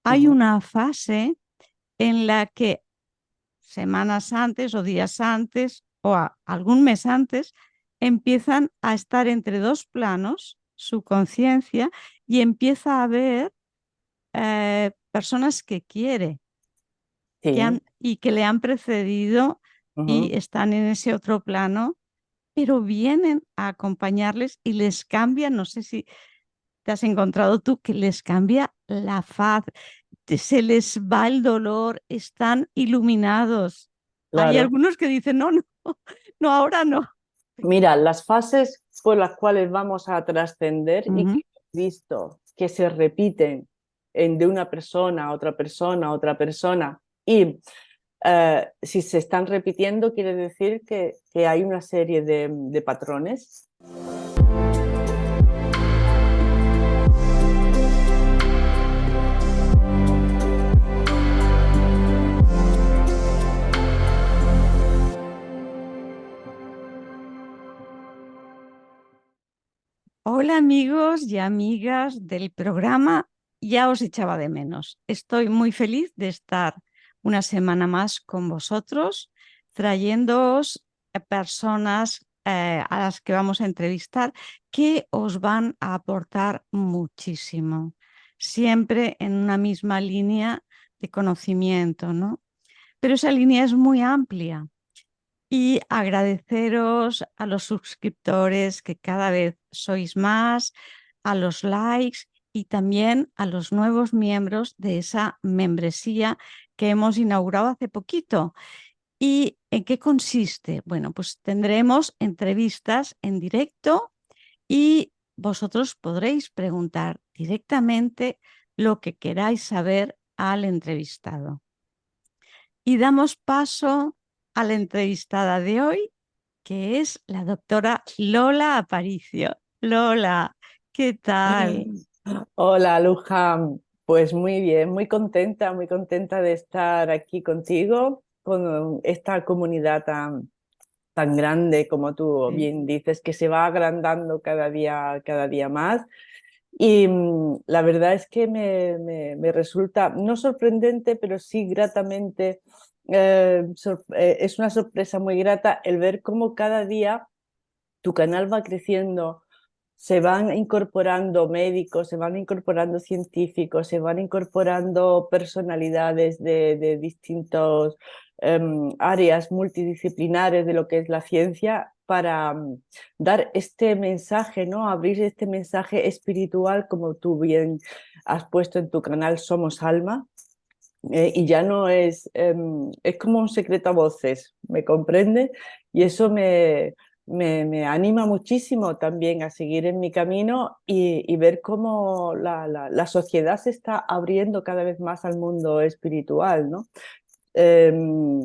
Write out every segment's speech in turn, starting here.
hay Ujú. una fase en la que semanas antes o días antes o algún mes antes empiezan a estar entre dos planos su conciencia y empieza a ver personas que quiere Sí. y que le han precedido y Ujú. están en ese otro plano, pero vienen a acompañarles y les cambian, no sé si te has encontrado tú, que les cambia la faz, se les va el dolor, están iluminados. Hay Claro. algunos que dicen, no, no, no, ahora no. Mira, las fases por las cuales vamos a trascender y que Ujú. he visto que se repiten de una persona a otra persona a otra persona y si se están repitiendo quiere decir que hay una serie de patrones. Hola amigos y amigas del programa, ya os echaba de menos. Estoy muy feliz de estar una semana más con vosotros, trayéndoos personas a las que vamos a entrevistar que os van a aportar muchísimo, siempre en una misma línea de conocimiento, ¿no? Pero esa línea es muy amplia y agradeceros a los suscriptores que cada vez sois más, a los likes y también a los nuevos miembros de esa membresía que hemos inaugurado hace poquito. ¿Y en qué consiste? Bueno, pues tendremos entrevistas en directo y vosotros podréis preguntar directamente lo que queráis saber al entrevistado. Y damos paso a la entrevistada de hoy, que es la doctora Lola Aparicio. Lola, ¿qué tal? Hola, Luján. Pues muy bien, muy contenta de estar aquí contigo, con esta comunidad tan grande como tú Sí. bien dices, que se va agrandando cada día más. Y la verdad es que me resulta, no sorprendente, pero sí gratamente, es una sorpresa muy grata el ver cómo cada día tu canal va creciendo, se van incorporando médicos, se van incorporando científicos, se van incorporando personalidades de distintos áreas multidisciplinares de lo que es la ciencia para dar este mensaje, ¿no? Abrir este mensaje espiritual, como tú bien has puesto en tu canal Somos Alma. Y ya no es como un secreto a voces, ¿me comprende? Y eso me anima muchísimo también a seguir en mi camino y ver cómo la sociedad se está abriendo cada vez más al mundo espiritual, ¿no? Em,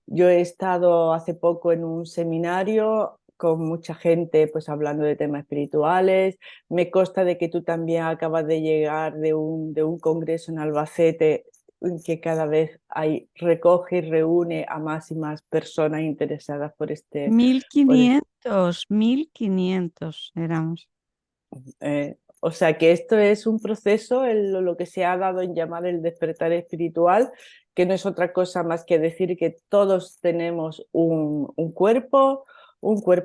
yo he estado hace poco en un seminario con mucha gente pues hablando de temas espirituales. Me consta de que tú también acabas de llegar de un congreso en Albacete en que cada vez recoge y reúne a más y más personas interesadas por 1500 éramos. o sea que esto es un proceso, lo que se ha dado en llamar el despertar espiritual, que no es otra cosa más que decir que todos tenemos un cuerpo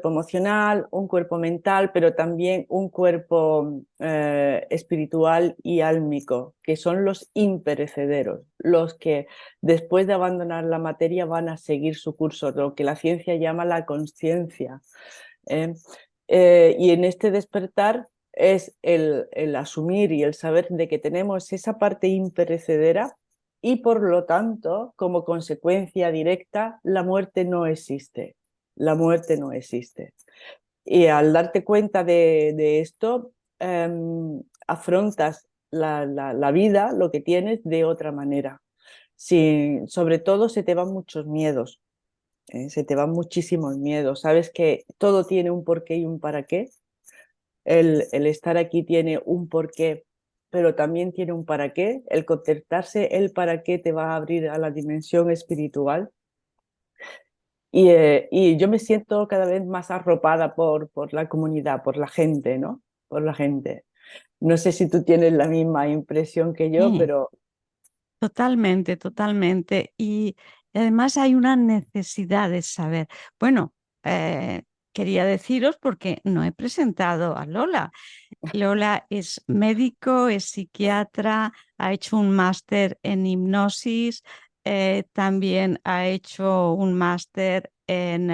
emocional, un cuerpo mental, pero también un cuerpo espiritual y álmico, que son los imperecederos, los que después de abandonar la materia van a seguir su curso, lo que la ciencia llama la conciencia. ¿eh? Y en este despertar es el asumir y el saber de que tenemos esa parte imperecedera y por lo tanto, como consecuencia directa, la muerte no existe. La muerte no existe. Y al darte cuenta de esto, afrontas la vida, lo que tienes, de otra manera. Sobre todo se te van muchos miedos, se te van muchísimos miedos. Sabes que todo tiene un porqué y un para qué. El estar aquí tiene un porqué, pero también tiene un para qué. El contestarse el para qué te va a abrir a la dimensión espiritual. Y yo me siento cada vez más arropada por la comunidad, por la gente, ¿no? Por la gente. No sé si tú tienes la misma impresión que yo, Sí, pero... Totalmente, totalmente. Y además hay una necesidad de saber. Bueno, quería deciros porque no he presentado a Lola. Lola es médico, es psiquiatra, ha hecho un máster en hipnosis, también ha hecho un máster en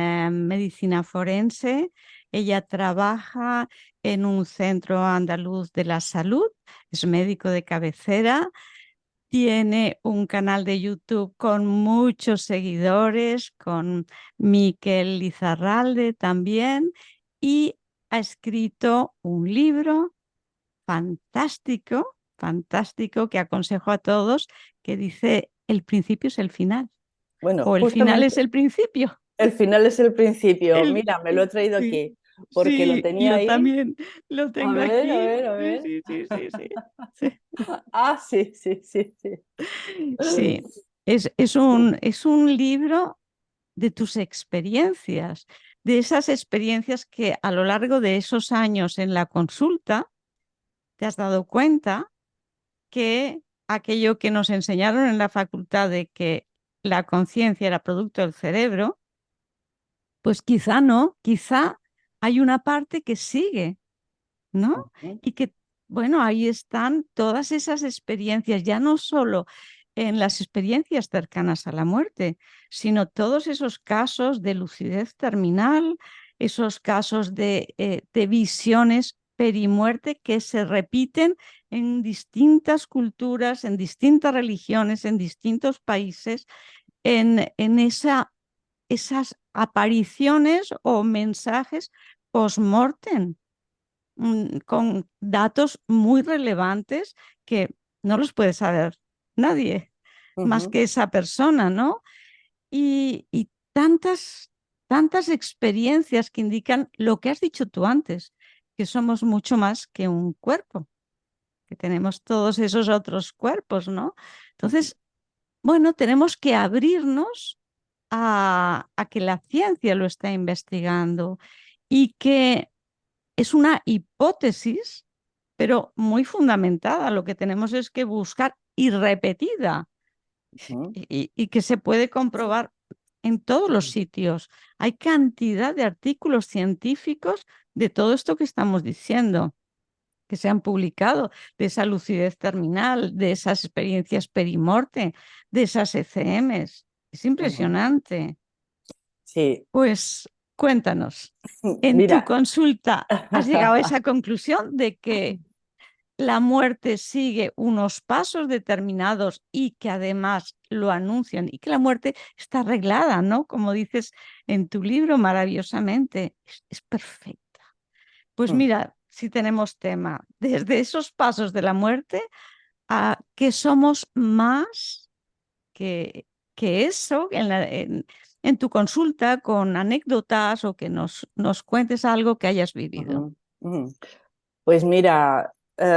medicina forense. Ella trabaja en un centro andaluz de la salud, es médico de cabecera, tiene un canal de YouTube con muchos seguidores, con Miquel Lizarralde también, y ha escrito un libro fantástico, fantástico, que aconsejo a todos, que dice, el principio es el final, Bueno, o el final es justamente el principio. el final es el principio. El, Mira, me lo he traído sí, aquí porque lo sí, tenía yo ahí. también lo A tengo ver, a aquí. ver, a Sí, ver. sí, sí, sí, sí. Sí. Ah, sí, sí, sí, sí. Sí, es un libro de tus experiencias, de esas experiencias que a lo largo de esos años en la consulta te has dado cuenta que aquello que nos enseñaron en la facultad de que la conciencia era producto del cerebro, pues quizá no, quizá hay una parte que sigue, ¿no? Ujú, Y que, bueno, ahí están todas esas experiencias, ya no solo en las experiencias cercanas a la muerte, sino todos esos casos de lucidez terminal, esos casos de visiones perimuerte que se repiten en distintas culturas, en distintas religiones, en distintos países, en esas apariciones o mensajes post-mortem con datos muy relevantes que no los puede saber nadie más ujú, que esa persona, ¿no? Y tantas, tantas experiencias que indican lo que has dicho tú antes, que somos mucho más que un cuerpo, que tenemos todos esos otros cuerpos, ¿no? ujú, Entonces, bueno, tenemos que abrirnos a que la ciencia lo está investigando y que es una hipótesis, pero muy fundamentada. Lo que tenemos es que buscar y repetida ujú, y que se puede comprobar en todos los sitios. Hay cantidad de artículos científicos de todo esto que estamos diciendo, que se han publicado, de esa lucidez terminal, de esas experiencias perimorte, de esas ECMs. Es ujú. impresionante. Sí, Pues cuéntanos, en tu mira. consulta, ¿has llegado a esa conclusión de que la muerte sigue unos pasos determinados y que además lo anuncian y que la muerte está arreglada, ¿no? Como dices en tu libro maravillosamente, es perfecta. Pues mira, si tenemos tema, desde esos pasos de la muerte a que somos más que, que eso en tu consulta con anécdotas o que nos cuentes algo que hayas vivido. Ujú, ujú. Pues mira,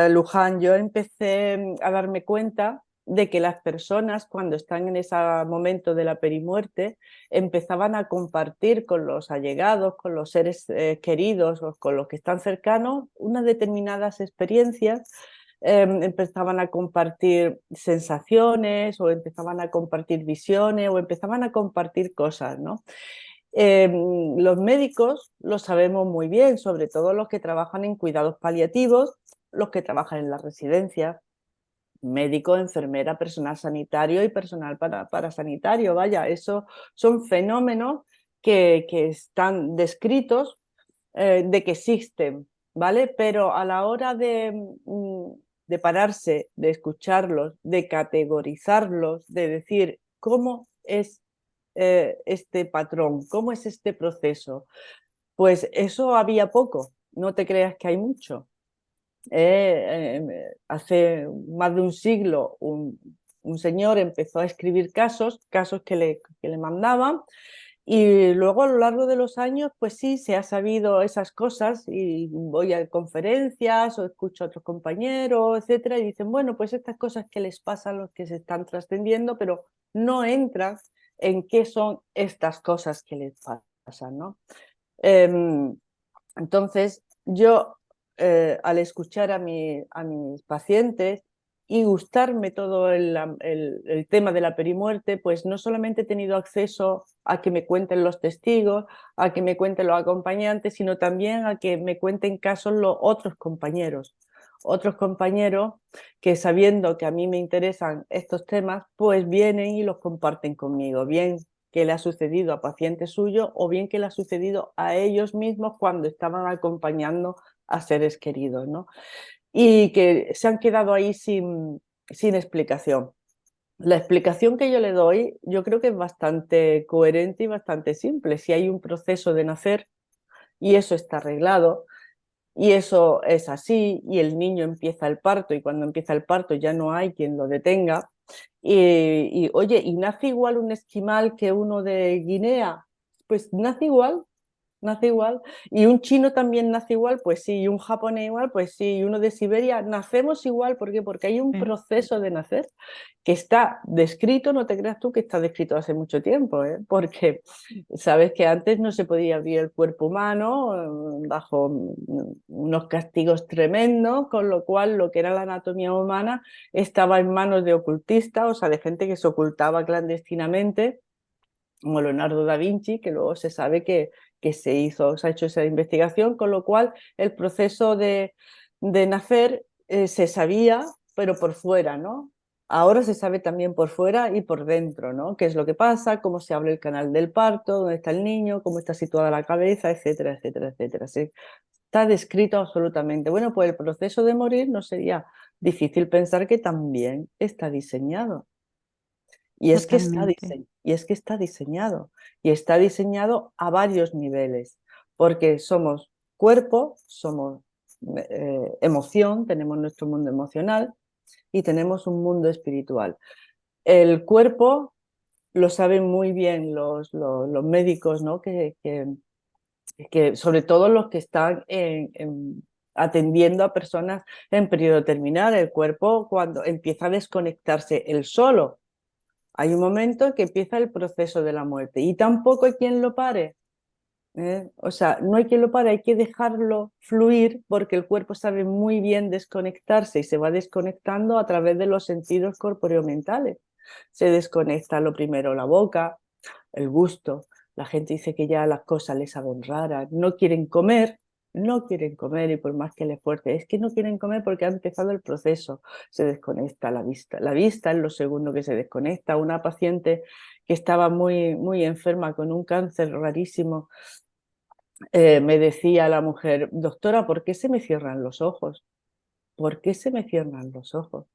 Luján, yo empecé a darme cuenta de que las personas cuando están en ese momento de la perimuerte empezaban a compartir con los allegados, con los seres queridos o con los que están cercanos unas determinadas experiencias, empezaban a compartir sensaciones o empezaban a compartir visiones o empezaban a compartir cosas, ¿no? Los médicos lo sabemos muy bien, sobre todo los que trabajan en cuidados paliativos, los que trabajan en las residencias, médico, enfermera, personal sanitario y personal parasanitario. Vaya, eso son fenómenos que están descritos, de que existen, ¿vale? Pero a la hora de pararse, de escucharlos, de categorizarlos, de decir cómo es este patrón, cómo es este proceso, pues eso había poco, no te creas que hay mucho. Hace más de un siglo un señor empezó a escribir casos que le mandaban, y luego a lo largo de los años, pues sí, se ha sabido esas cosas y voy a conferencias o escucho a otros compañeros, etcétera, y dicen, bueno, pues estas cosas que les pasan a los que se están trascendiendo, pero no entran en qué son estas cosas que les pasan, ¿no? Entonces, yo al escuchar a mis pacientes, y gustarme todo el tema de la perimuerte, pues no solamente he tenido acceso a que me cuenten los testigos, a que me cuenten los acompañantes, sino también a que me cuenten casos los otros compañeros que, sabiendo que a mí me interesan estos temas, pues vienen y los comparten conmigo, bien que le ha sucedido a pacientes suyos o bien que le ha sucedido a ellos mismos cuando estaban acompañando a seres queridos, ¿no? Y que se han quedado ahí sin explicación. La explicación que yo le doy, yo creo que es bastante coherente y bastante simple. Si hay un proceso de nacer y eso está arreglado y eso es así y el niño empieza el parto y cuando empieza el parto ya no hay quien lo detenga. Oye, ¿y nace igual un esquimal que uno de Guinea? Pues nace igual, y un chino también nace igual, pues sí, y un japonés igual, pues sí, y uno de Siberia, nacemos igual, ¿por qué? Porque hay un Sí. proceso de nacer que está descrito, no te creas tú que está descrito hace mucho tiempo, ¿eh? Porque sabes que antes no se podía abrir el cuerpo humano bajo unos castigos tremendos, con lo cual lo que era la anatomía humana estaba en manos de ocultistas, o sea, de gente que se ocultaba clandestinamente, como Leonardo da Vinci, que luego se sabe que se ha hecho esa investigación, con lo cual el proceso de nacer se sabía, pero por fuera, ¿no? Ahora se sabe también por fuera y por dentro, ¿no? ¿Qué es lo que pasa? ¿Cómo se abre el canal del parto? ¿Dónde está el niño? ¿Cómo está situada la cabeza? Etcétera, etcétera, etcétera. Sí, está descrito absolutamente. Bueno, pues el proceso de morir no sería difícil pensar que también está diseñado. Y es que Totalmente. y está diseñado a varios niveles, porque somos cuerpo, somos emoción, tenemos nuestro mundo emocional y tenemos un mundo espiritual. El cuerpo lo saben muy bien los médicos, ¿no? Que sobre todo los que están atendiendo a personas en periodo terminal, el cuerpo cuando empieza a desconectarse el solo. Hay un momento en que empieza el proceso de la muerte y tampoco hay quien lo pare. O sea, no hay quien lo pare, hay que dejarlo fluir porque el cuerpo sabe muy bien desconectarse y se va desconectando a través de los sentidos corporeo-mentales. Se desconecta lo primero la boca, el gusto. La gente dice que ya las cosas les saben raras, no quieren comer y por más que les fuerte, es que no quieren comer porque ha empezado el proceso, se desconecta la vista. La vista es lo segundo que se desconecta. Una paciente que estaba muy enferma con un cáncer rarísimo, me decía la mujer, doctora, ¿por qué se me cierran los ojos? ¿Por qué se me cierran los ojos?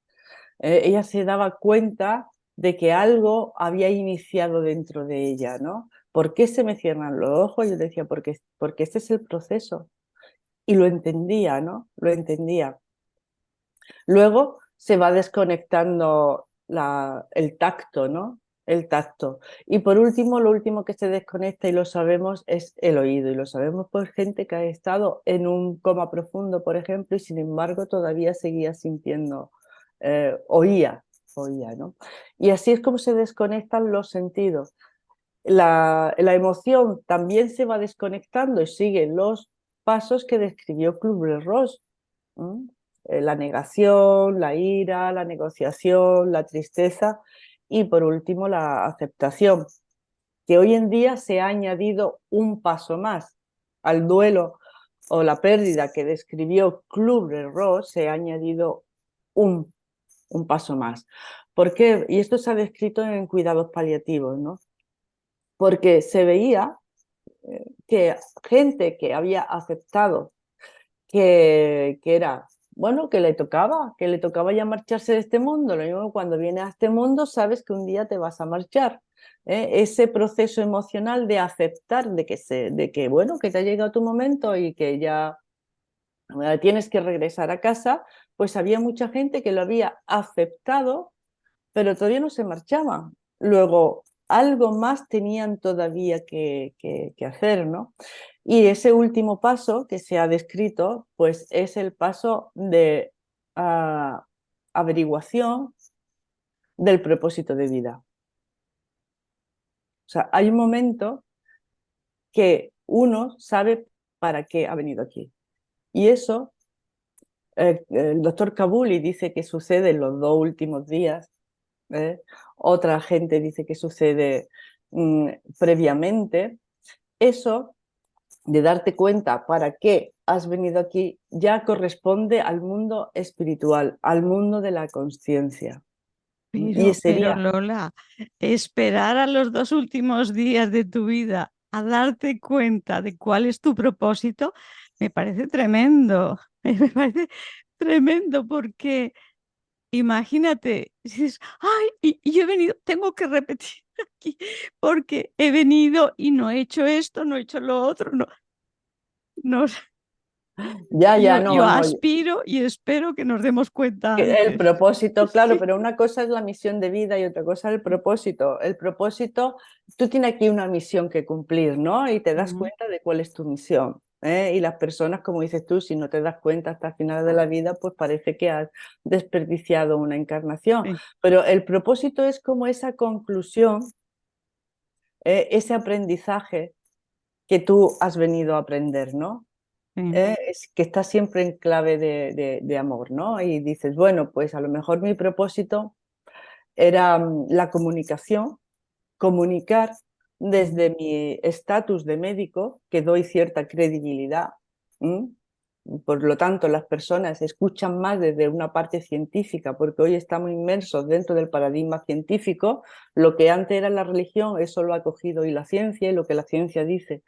Ella se daba cuenta de que algo había iniciado dentro de ella, ¿no? ¿Por qué se me cierran los ojos? Yo decía, porque este es el proceso. Y lo entendía, ¿no? Lo entendía. Luego se va desconectando el tacto, ¿no? El tacto. Y por último, lo último que se desconecta, y lo sabemos, es el oído. Y lo sabemos por gente que ha estado en un coma profundo, por ejemplo, y sin embargo todavía seguía sintiendo, oía, ¿no? Y así es como se desconectan los sentidos. La emoción también se va desconectando y sigue los pasos que describió Kubler-Ross. La negación, la ira, la negociación, la tristeza y por último la aceptación, que hoy en día se ha añadido un paso más al duelo o la pérdida que describió Kubler-Ross, se ha añadido un, un paso más. ¿Por qué? Y esto se ha descrito en cuidados paliativos, ¿no? Porque se veía que gente que había aceptado que era, bueno, que le tocaba ya marcharse de este mundo. Lo mismo cuando vienes a este mundo sabes que un día te vas a marchar. Ese proceso emocional de aceptar de que, bueno, que te ha llegado tu momento y que ya tienes que regresar a casa, pues había mucha gente que lo había aceptado pero todavía no se marchaban. Luego, algo más tenían todavía que hacer, ¿no? Y ese último paso que se ha descrito, pues es el paso de averiguación del propósito de vida. O sea, hay un momento que uno sabe para qué ha venido aquí. Y eso El doctor Kabuli dice que sucede en los 2 últimos días. Otra gente dice que sucede previamente. Eso de darte cuenta para qué has venido aquí ya corresponde al mundo espiritual, al mundo de la conciencia. Y Pero sería, Lola, esperar a los 2 últimos días de tu vida a darte cuenta de cuál es tu propósito, me parece tremendo. Me parece tremendo porque imagínate, si dices, ay, y yo he venido, tengo que repetir aquí porque he venido y no he hecho esto, no he hecho lo otro, no, no, ya, yo no, no. aspiro y espero que nos demos cuenta El antes. propósito, claro, Sí. pero una cosa es la misión de vida y otra cosa es el propósito. El propósito, tú tienes aquí una misión que cumplir, ¿no? Y te das Ujú, cuenta de cuál es tu misión. Y las personas, como dices tú, si no te das cuenta hasta el final de la vida, pues parece que has desperdiciado una encarnación. sí, Pero el propósito es como esa conclusión, ese aprendizaje que tú has venido a aprender, ¿no? sí. Es que está siempre en clave de amor, ¿no? Y dices, bueno, pues a lo mejor mi propósito era la comunicación, comunicar Ujú. desde mi estatus de médico, que doy cierta credibilidad. ¿m? Por lo tanto, las personas escuchan más desde una parte científica, porque hoy estamos inmersos dentro del paradigma científico. Lo que antes era la religión, eso lo ha cogido hoy la ciencia, y lo que la ciencia dice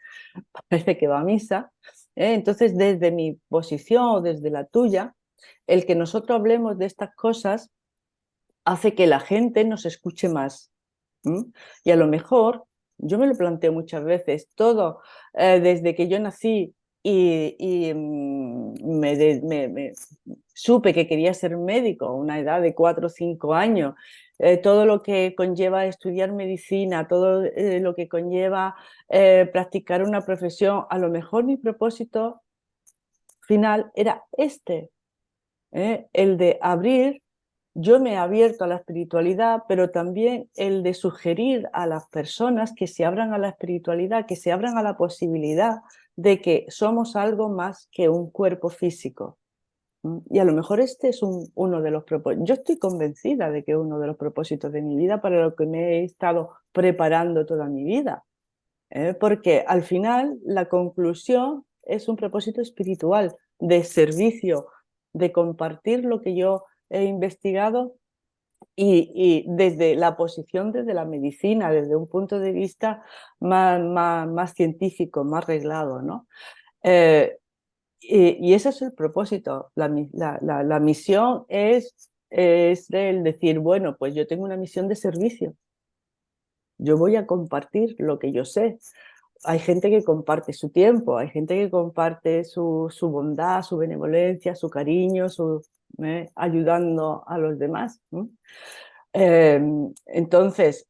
parece que va a misa. Entonces, desde mi posición o desde la tuya, el que nosotros hablemos de estas cosas hace que la gente nos escuche más. Y a lo mejor, yo me lo planteo muchas veces, todo desde que yo nací y supe que quería ser médico a una edad de 4 o 5 años, todo lo que conlleva estudiar medicina, todo lo que conlleva practicar una profesión, a lo mejor mi propósito final era este, el de abrir. Yo me he abierto a la espiritualidad, pero también el de sugerir a las personas que se abran a la espiritualidad, que se abran a la posibilidad de que somos algo más que un cuerpo físico. Y a lo mejor este es uno de los propósitos. Yo estoy convencida de que es uno de los propósitos de mi vida para lo que me he estado preparando toda mi vida. Porque al final la conclusión es un propósito espiritual, de servicio, de compartir lo que yo he investigado y desde la posición, desde la medicina, desde un punto de vista más científico, más reglado, ¿no? Eh, y ese es el propósito. La misión es el decir, bueno, pues yo tengo una misión de servicio. Yo voy a compartir lo que yo sé. Hay gente que comparte su tiempo, hay gente que comparte su bondad, su benevolencia, su cariño, ayudando a los demás. Eh, entonces,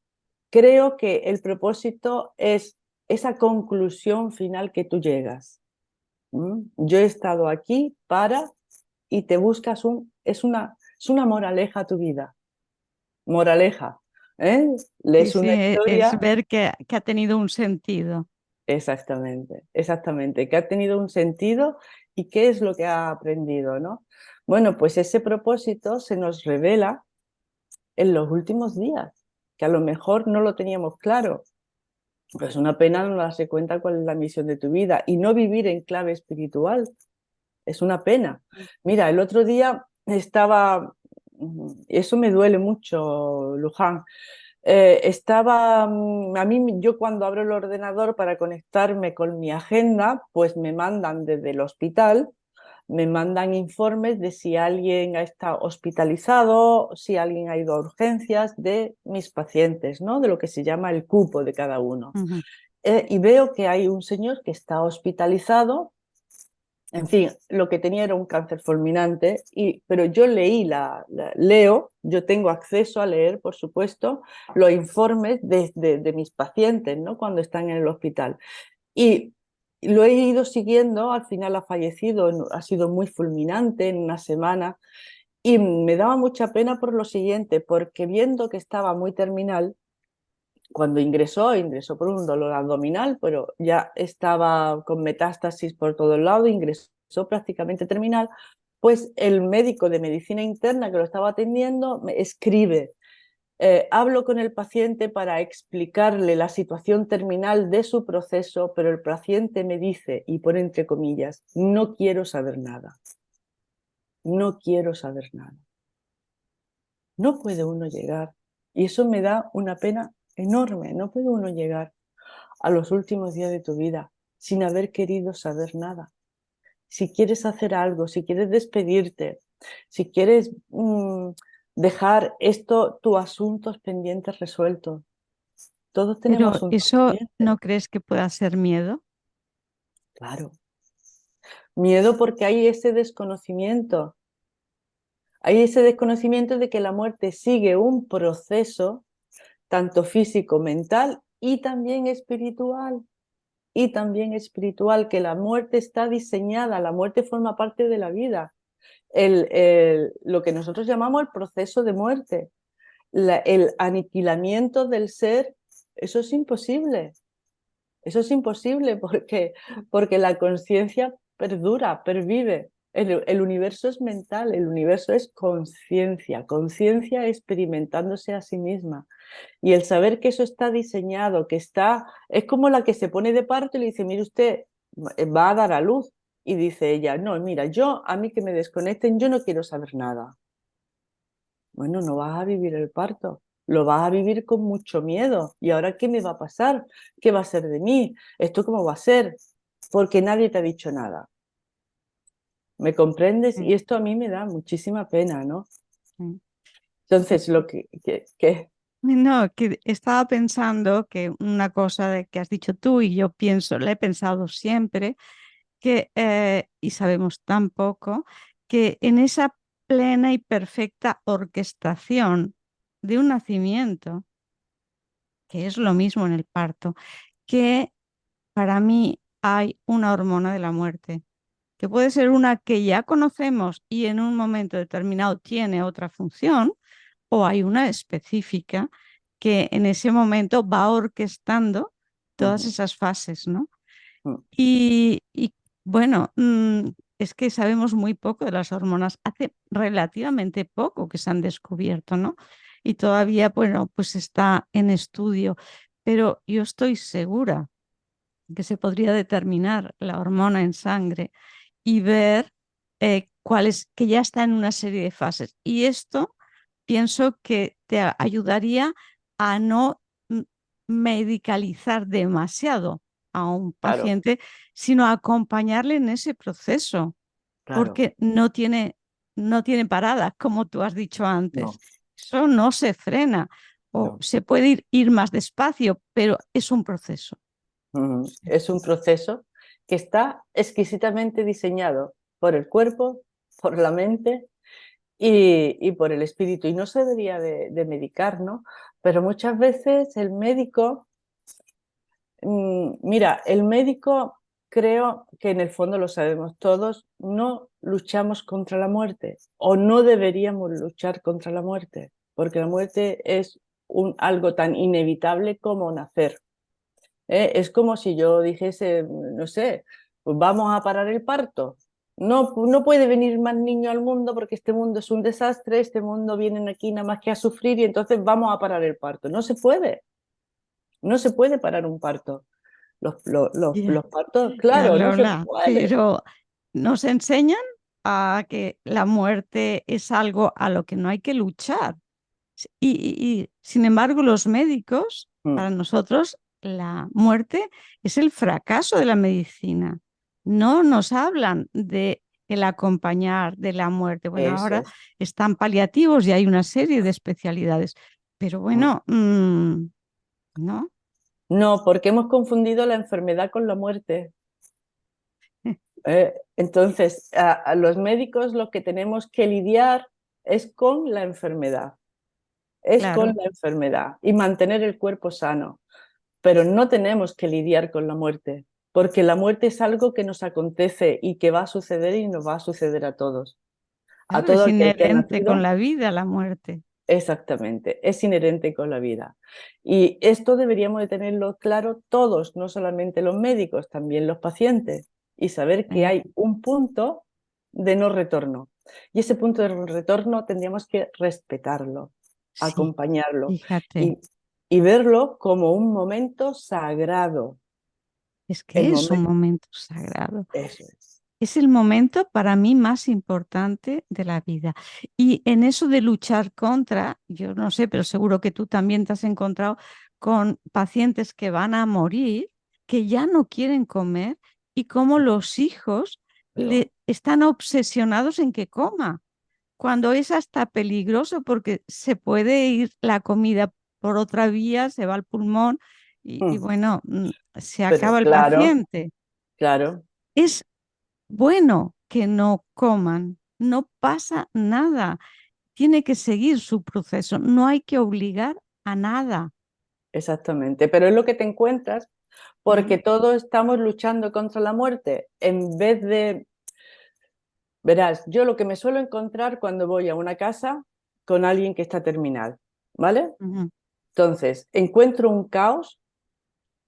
creo que el propósito es esa conclusión final que tú llegas. Yo he estado aquí para y te buscas es una moraleja a tu vida. Moraleja. ¿eh? Sí, Lees sí, una es historia. ver que ha tenido un sentido. Exactamente, exactamente, que ha tenido un sentido y qué es lo que ha aprendido, ¿no? Bueno, pues ese propósito se nos revela en los últimos días, que a lo mejor no lo teníamos claro. Pues una pena no darse cuenta cuál es la misión de tu vida y no vivir en clave espiritual. Es una pena. Mira, el otro día eso me duele mucho, Luján. A mí, yo cuando abro el ordenador para conectarme con mi agenda, pues me mandan desde el hospital, me mandan informes de si alguien ha estado hospitalizado, si alguien ha ido a urgencias de mis pacientes, ¿no? De lo que se llama el cupo de cada uno. Ujú. Y veo que hay un señor que está hospitalizado. En fin, lo que tenía era un cáncer fulminante, pero yo leo, yo tengo acceso a leer, por supuesto, los informes de mis pacientes, ¿no? Cuando están en el hospital. Y lo he ido siguiendo, al final ha fallecido, ha sido muy fulminante en una semana, y me daba mucha pena por lo siguiente, porque viendo que estaba muy terminal, cuando ingresó por un dolor abdominal, pero ya estaba con metástasis por todo el lado, ingresó prácticamente terminal, pues el médico de medicina interna que lo estaba atendiendo me escribe: hablo con el paciente para explicarle la situación terminal de su proceso, pero el paciente me dice, y pone entre comillas, no quiero saber nada, no quiero saber nada. No puede uno llegar, y eso me da una pena enorme, no puede uno llegar a los últimos días de tu vida sin haber querido saber nada. Si quieres hacer algo, si quieres despedirte, si quieres dejar tus asuntos pendientes resueltos. Todos tenemos Pero asuntos ¿eso pendientes. no crees que pueda ser miedo? Claro. Miedo porque hay ese desconocimiento. Hay ese desconocimiento de que la muerte sigue un proceso, tanto físico, mental y también espiritual. Y también espiritual, que la muerte está diseñada, la muerte forma parte de la vida. Lo que nosotros llamamos el proceso de muerte, el aniquilamiento del ser, eso es imposible. Eso es imposible porque la conciencia perdura, pervive. El universo es mental, el universo es conciencia, conciencia experimentándose a sí misma. Y el saber que eso está diseñado, es como la que se pone de parto y le dice, mire usted, va a dar a luz. Y dice ella, no, mira, a mí que me desconecten, yo no quiero saber nada. Bueno, no vas a vivir el parto, lo vas a vivir con mucho miedo. ¿Y ahora qué me va a pasar? ¿Qué va a ser de mí? ¿Esto cómo va a ser? Porque nadie te ha dicho nada. ¿Me comprendes? Mm, Y esto a mí me da muchísima pena, ¿no? mm. Entonces, lo que No, que estaba pensando que una cosa de que has dicho tú y yo pienso, la he pensado siempre, que, y sabemos tan poco, que en esa plena y perfecta orquestación de un nacimiento, que es lo mismo en el parto, que para mí hay una hormona de la muerte, que puede ser una que ya conocemos y en un momento determinado tiene otra función, o hay una específica que en ese momento va orquestando todas Ujú, esas fases, ¿no? ujú, Y bueno, es que sabemos muy poco de las hormonas, hace relativamente poco que se han descubierto, ¿no? Y todavía, bueno, pues está en estudio, pero yo estoy segura que se podría determinar la hormona en sangre y ver cuáles, que ya está en una serie de fases. Y esto pienso que te ayudaría a no medicalizar demasiado a un claro, paciente, sino a acompañarle en ese proceso, claro, porque no tiene parada, como tú has dicho antes. no, Eso no se frena o no. se puede ir más despacio, pero es un proceso. Ujú. Es un proceso que está exquisitamente diseñado por el cuerpo, por la mente y por el espíritu. Y no se debería de medicar, ¿no? Pero muchas veces el médico, mira, el médico, creo que en el fondo lo sabemos todos, no luchamos contra la muerte o no deberíamos luchar contra la muerte, porque la muerte es algo tan inevitable como nacer. Es como si yo dijese, no sé, pues vamos a parar el parto. No, no puede venir más niño al mundo porque este mundo es un desastre, este mundo vienen aquí nada más que a sufrir y entonces vamos a parar el parto. No se puede, no se puede parar un parto. Ya, Los partos, ya, claro, no se Lola, puede. pero nos enseñan a que la muerte es algo a lo que no hay que luchar. Sin embargo, los médicos, Mm, para nosotros, la muerte es el fracaso de la medicina. No nos hablan de el acompañar de la muerte. Bueno, eso ahora es. están paliativos y hay una serie de especialidades, pero Mm. bueno, ¿no? No, porque hemos confundido la enfermedad con la muerte. Entonces, a los médicos lo que tenemos que lidiar es con la enfermedad. Es con Claro. la enfermedad y mantener el cuerpo sano, pero no tenemos que lidiar con la muerte, porque la muerte es algo que nos acontece y que va a suceder y nos va a suceder a Claro, todo es aquel que ha inherente con nacido. la vida, la muerte. Exactamente, es inherente con la vida. Y esto deberíamos de tenerlo claro todos, no solamente los médicos, también los pacientes, y saber que ¿Eh? hay un punto de no retorno. Y ese punto de retorno tendríamos que respetarlo, Sí, acompañarlo fíjate, y, y verlo como un momento sagrado. es El que es un momento, momento sagrado. eso es. Es el momento para mí más importante de la vida. Y en eso de luchar contra, yo no sé, pero seguro que tú también te has encontrado con pacientes que van a morir, que ya no quieren comer y cómo los hijos Pero, le están obsesionados en que coma, cuando es hasta peligroso porque se puede ir la comida por otra vía, se va al pulmón y mm, bueno, se pero acaba el claro, paciente. claro, Es bueno que no coman, no pasa nada, tiene que seguir su proceso, no hay que obligar a nada. exactamente. Pero es lo que te encuentras ¿Mm? porque todos estamos luchando contra la muerte en vez de. Verás, yo lo que me suelo encontrar cuando voy a una casa con alguien que está terminal, ¿vale? Ujú. Entonces, encuentro un caos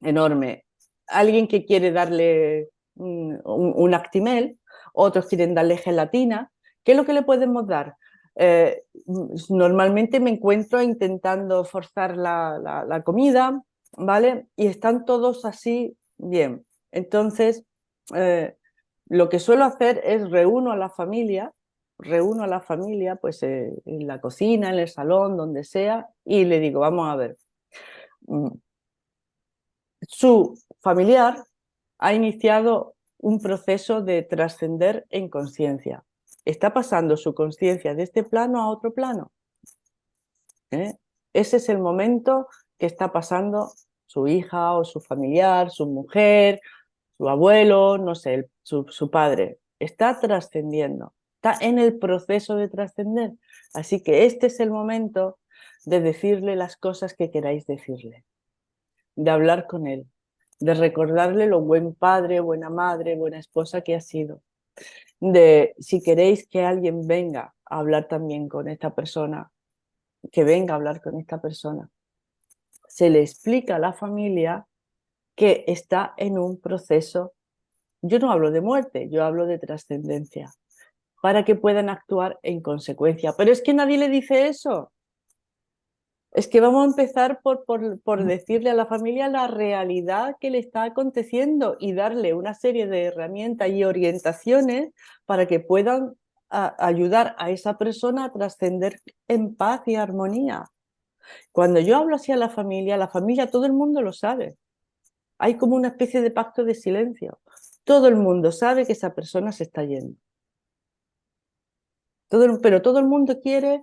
enorme. Alguien que quiere darle un Actimel, otros quieren darle gelatina. ¿Qué es lo que le podemos dar? Normalmente me encuentro intentando forzar la comida, ¿vale? Y están todos así bien. Entonces, eh, lo que suelo hacer es reúno a la familia, pues en la cocina, en el salón, donde sea, y le digo, vamos a ver, mm, su familiar ha iniciado un proceso de trascender en conciencia. Está pasando su conciencia de este plano a otro plano. ¿Eh? Ese es el momento que está pasando su hija o su familiar, su mujer, su abuelo, no sé, su padre. Está trascendiendo, está en el proceso de trascender. Así que este es el momento de decirle las cosas que queráis decirle, de hablar con él, de recordarle lo buen padre, buena madre, buena esposa que ha sido, de si queréis que alguien venga a hablar también con esta persona, que venga a hablar con esta persona. Se le explica a la familia que está en un proceso, yo no hablo de muerte, yo hablo de trascendencia, para que puedan actuar en consecuencia. Pero es que nadie le dice eso. Es que vamos a empezar por decirle a la familia la realidad que le está aconteciendo y darle una serie de herramientas y orientaciones para que puedan ayudar a esa persona a trascender en paz y armonía. Cuando yo hablo así a la familia, todo el mundo lo sabe. Hay como una especie de pacto de silencio. Todo el mundo sabe que esa persona se está yendo. Pero todo el mundo quiere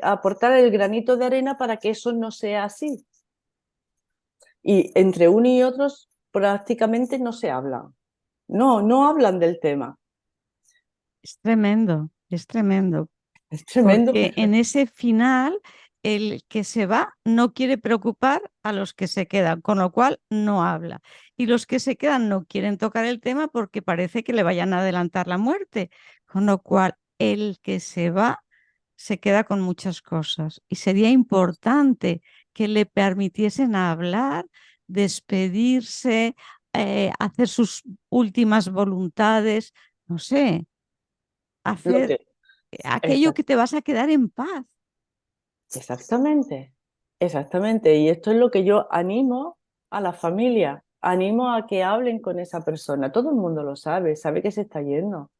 aportar el granito de arena para que eso no sea así. Y entre uno y otros prácticamente no se hablan. No, no hablan del tema. Es tremendo, Es tremendo, porque pero en ese final el que se va no quiere preocupar a los que se quedan, con lo cual no habla. Y los que se quedan no quieren tocar el tema porque parece que le vayan a adelantar la muerte, con lo cual el que se va se queda con muchas cosas. Y sería importante que le permitiesen hablar, despedirse, hacer sus últimas voluntades, no sé, lo hacer que... aquello Exact- que te vas a quedar en paz. Exactamente, exactamente. Y esto es lo que yo animo a la familia, animo a que hablen con esa persona. Todo el mundo lo sabe, sabe que se está yendo.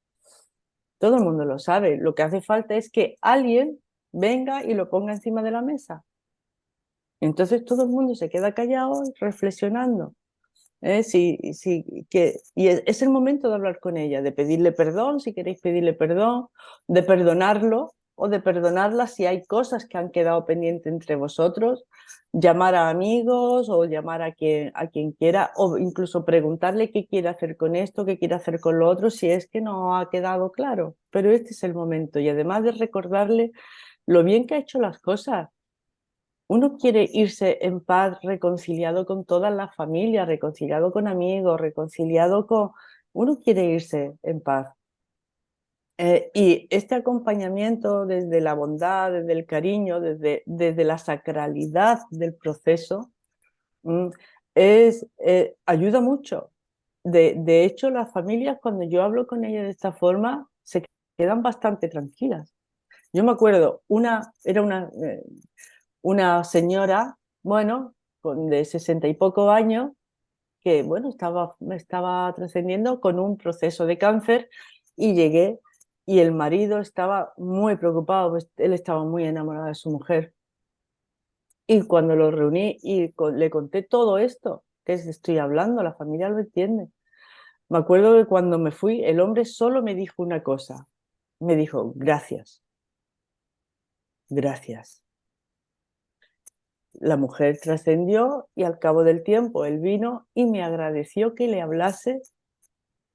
Todo el mundo lo sabe. Lo que hace falta es que alguien venga y lo ponga encima de la mesa. Entonces todo el mundo se queda callado reflexionando. Sí, sí, y es el momento de hablar con ella, de pedirle perdón, si queréis pedirle perdón, de perdonarlo o de perdonarla si hay cosas que han quedado pendientes entre vosotros, llamar a amigos o llamar a quien quiera o incluso preguntarle qué quiere hacer con esto, qué quiere hacer con lo otro, si es que no ha quedado claro. Pero este es el momento y además de recordarle lo bien que ha hecho las cosas. Uno quiere irse en paz, reconciliado con toda la familia, reconciliado con amigos, reconciliado con. Uno quiere irse en paz. Y este acompañamiento desde la bondad, desde el cariño, desde la sacralidad del proceso, mm, ayuda mucho. De hecho, las familias, cuando yo hablo con ellas de esta forma, se quedan bastante tranquilas. Yo me acuerdo, era una señora, bueno, de 60 y poco años, que bueno, estaba trascendiendo con un proceso de cáncer y llegué y el marido estaba muy preocupado, pues él estaba muy enamorado de su mujer. Y cuando lo reuní y le conté todo esto, que estoy hablando, la familia lo entiende. Me acuerdo que cuando me fui, el hombre solo me dijo una cosa. Me dijo, gracias, gracias. La mujer trascendió y al cabo del tiempo él vino y me agradeció que le hablase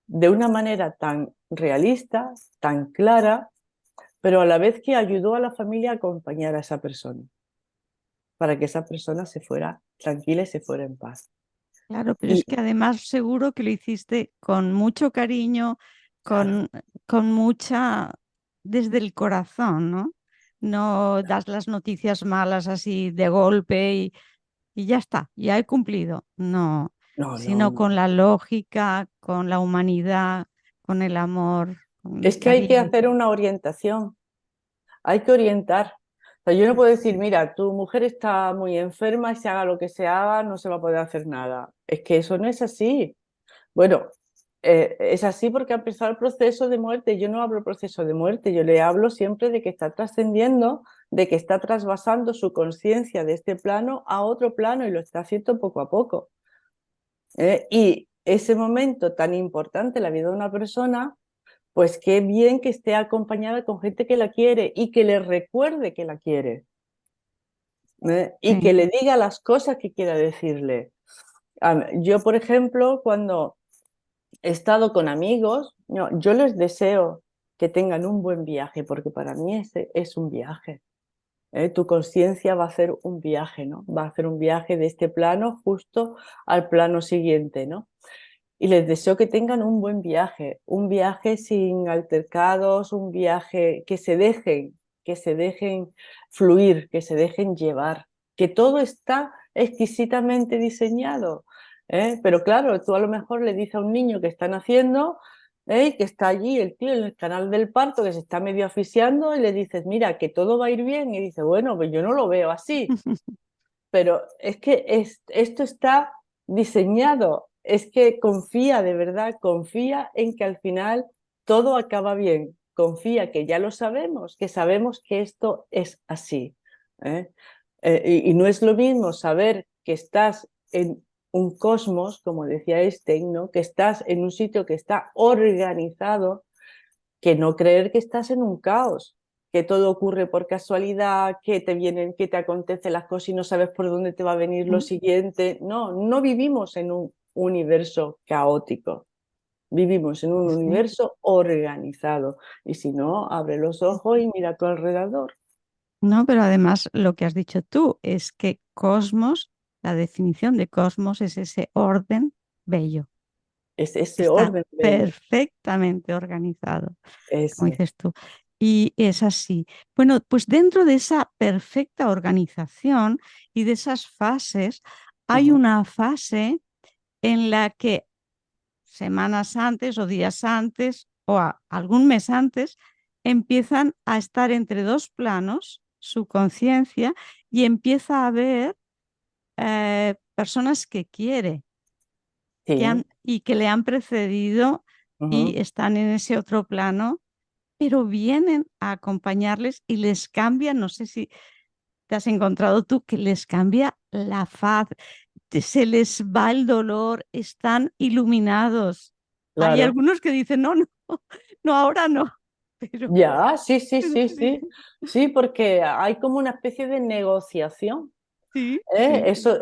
de una manera tan realista, tan clara, pero a la vez que ayudó a la familia a acompañar a esa persona, para que esa persona se fuera tranquila y se fuera en paz. Claro, pero Y es que además seguro que lo hiciste con mucho cariño, claro, con, con mucha, desde el corazón, ¿no? No das las noticias malas así de golpe y ya está, ya he cumplido. No, no, no, sino con no. la lógica, con la humanidad, con el amor, con el Es que hay que cariño. hacer una orientación, hay que orientar. O sea, yo no puedo decir, mira, tu mujer está muy enferma y se haga lo que se haga, no se va a poder hacer nada. Es que eso no es así. Bueno, es así porque ha empezado el proceso de muerte. Yo no hablo proceso de muerte, yo le hablo siempre de que está trascendiendo, de que está trasvasando su conciencia de este plano a otro plano y lo está haciendo poco a poco. Y ese momento tan importante en la vida de una persona, pues qué bien que esté acompañada con gente que la quiere y que le recuerde que la quiere. Y que Sí, le diga las cosas que quiera decirle. Yo, por ejemplo, cuando he estado con amigos, no, yo les deseo que tengan un buen viaje, porque para mí ese es un viaje. Tu conciencia va a hacer un viaje, ¿no? Va a hacer un viaje de este plano justo al plano siguiente, ¿no? Y les deseo que tengan un viaje sin altercados, un viaje que se dejen fluir, que se dejen llevar, que todo está exquisitamente diseñado. Pero claro, tú a lo mejor le dices a un niño que está naciendo, que está allí el tío en el canal del parto, que se está medio asfixiando, y le dices, mira, que todo va a ir bien, y dice, bueno, pues yo no lo veo así. Pero es que esto está diseñado, es que confía de verdad, confía en que al final todo acaba bien, confía que ya lo sabemos, que sabemos que esto es así. ¿eh? Y no es lo mismo saber que estás en un cosmos, como decía Einstein, ¿no? Que estás en un sitio que está organizado, que no creer que estás en un caos, que todo ocurre por casualidad, que te vienen, que te acontecen las cosas y no sabes por dónde te va a venir lo siguiente. No, no vivimos en un universo caótico, vivimos en un sí. universo organizado. Y si no, abre los ojos y mira a tu alrededor. No, pero además lo que has dicho tú es que cosmos, la definición de cosmos es ese orden bello, Es que ese está orden bello. perfectamente organizado, como Eso. dices tú. Y es así. Bueno, pues dentro de esa perfecta organización y de esas fases, hay Ujú. una fase en la que semanas antes o días antes o algún mes antes empiezan a estar entre dos planos su conciencia y empieza a ver personas que quiere Sí. y que le han precedido y Ujú. están en ese otro plano, pero vienen a acompañarles y les cambia, no sé si te has encontrado tú, que les cambia la faz, se les va el dolor, están iluminados. Hay Claro. algunos que dicen, no, no, no, ahora no, pero, Ya, sí, sí, pero sí, sí, sí. Sí, porque hay como una especie de negociación. sí, sí,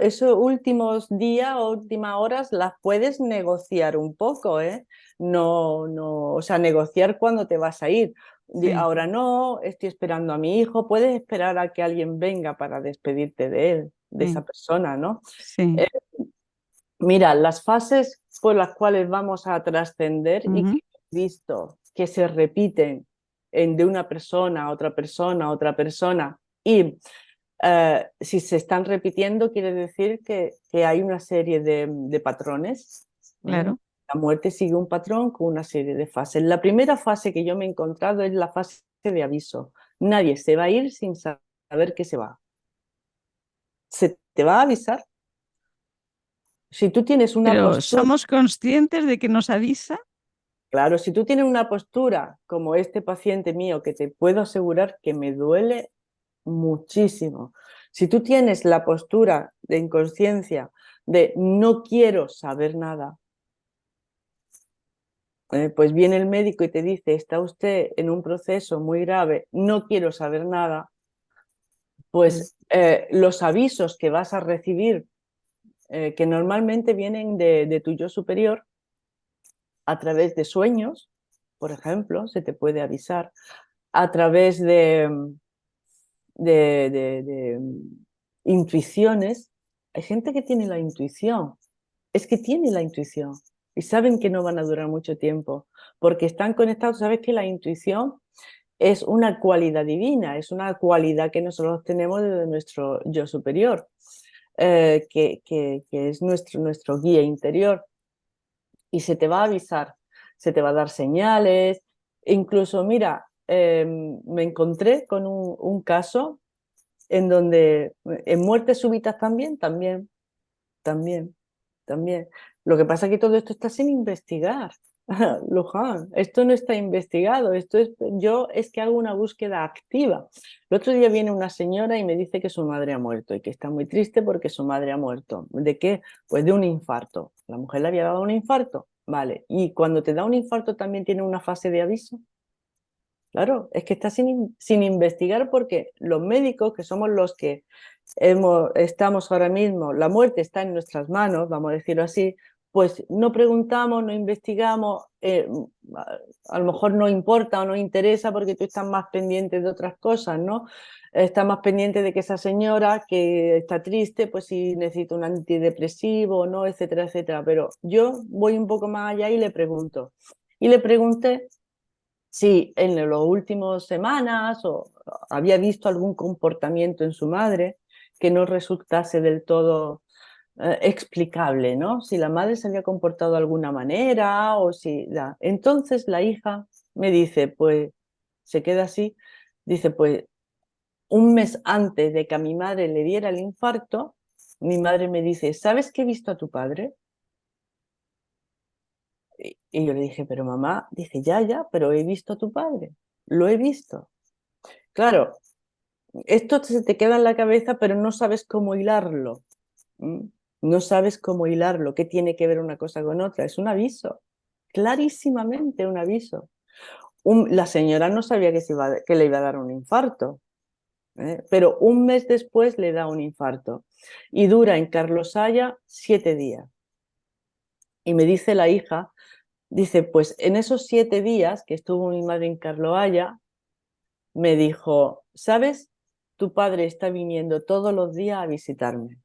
Esos últimos días o últimas horas las puedes negociar un poco, ¿eh? No, no, o sea, negociar cuando te vas a ir. sí, Ahora no, estoy esperando a mi hijo, puedes esperar a que alguien venga para despedirte de él, de esa sí, persona, ¿no? sí. Eh, Mira, las fases por las cuales vamos a trascender y que Ujú. he visto que se repiten de una persona a otra persona, y si se están repitiendo, quiere decir que hay una serie de patrones. Claro. La muerte sigue un patrón con una serie de fases. La primera fase que yo me he encontrado es la fase de aviso. Nadie se va a ir sin saber que se va. Se te va a avisar. Si tú tienes una Pero postura, somos conscientes de que nos avisa. claro, si tú tienes una postura como este paciente mío, que te puedo asegurar que me duele muchísimo. Si tú tienes la postura de inconsciencia de no quiero saber nada, pues viene el médico y te dice, está usted en un proceso muy grave, no quiero saber nada, pues los avisos que vas a recibir, que normalmente vienen de tu yo superior, a través de sueños, por ejemplo, se te puede avisar, a través de intuiciones. Hay gente que tiene la intuición, es que tiene la intuición y saben que no van a durar mucho tiempo porque están conectados. Sabes que la intuición es una cualidad divina, es una cualidad que nosotros tenemos de nuestro yo superior, que es nuestro guía interior, y se te va a avisar, se te va a dar señales. Incluso, mira, me encontré con un caso en donde en muertes súbitas también, también. Lo que pasa es que todo esto está sin investigar, Luján. Esto no está investigado. Yo es que hago una búsqueda activa. El otro día viene una señora y me dice que su madre ha muerto y que está muy triste porque su madre ha muerto. ¿De qué? Pues de un infarto. La mujer le había dado un infarto. Vale. Y cuando te da un infarto también tiene una fase de aviso. Claro, es que está sin investigar porque los médicos, que somos los que estamos ahora mismo, la muerte está en nuestras manos, vamos a decirlo así, pues no preguntamos, no investigamos, a lo mejor no importa o no interesa porque tú estás más pendiente de otras cosas, ¿no? Estás más pendiente de que esa señora que está triste, pues si necesita un antidepresivo o no, etcétera, etcétera. Pero yo voy un poco más allá y le pregunto. Y le pregunté si en las últimas semanas había visto algún comportamiento en su madre que no resultase del todo explicable, ¿no? Si la madre se había comportado de alguna manera o si... Entonces la hija me dice, pues, se queda así, dice, pues, un mes antes de que a mi madre le diera el infarto, mi madre me dice, ¿sabes que he visto a tu padre? Y yo le dije, pero mamá, dice, ya, pero he visto a tu padre, lo he visto. Claro, esto se te queda en la cabeza, pero no sabes cómo hilarlo. No sabes cómo hilarlo, qué tiene que ver una cosa con otra. Es un aviso, clarísimamente un aviso. La señora no sabía que le iba a dar un infarto, pero un mes después le da un infarto y dura en Carlos Haya 7 días. Y me dice la hija, dice, pues en esos 7 días que estuvo mi madre en Carlos Haya, me dijo, ¿sabes? Tu padre está viniendo todos los días a visitarme.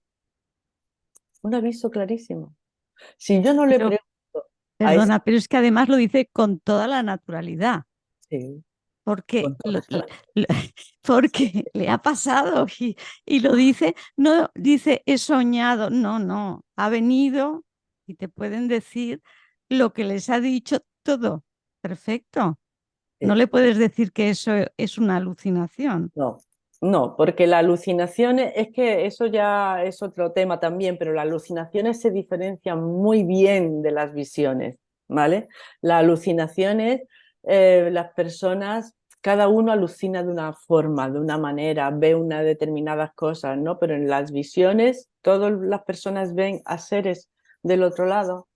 Un aviso clarísimo. Si yo no le Pero, pregunto a esa... perdona, pero es que además lo dice con toda la naturalidad, Sí, porque, con toda lo- porque le ha pasado y lo dice, no dice he soñado, no, ha venido y te pueden decir lo que les ha dicho todo. Perfecto. No le puedes decir que eso es una alucinación. No, no, porque la alucinación es que eso ya es otro tema también, pero las alucinaciones se diferencian muy bien de las visiones, ¿vale? Las alucinaciones, las personas, cada uno alucina de una forma, de una manera, ve unas determinadas cosas, ¿no? Pero en las visiones, todas las personas ven a seres del otro lado,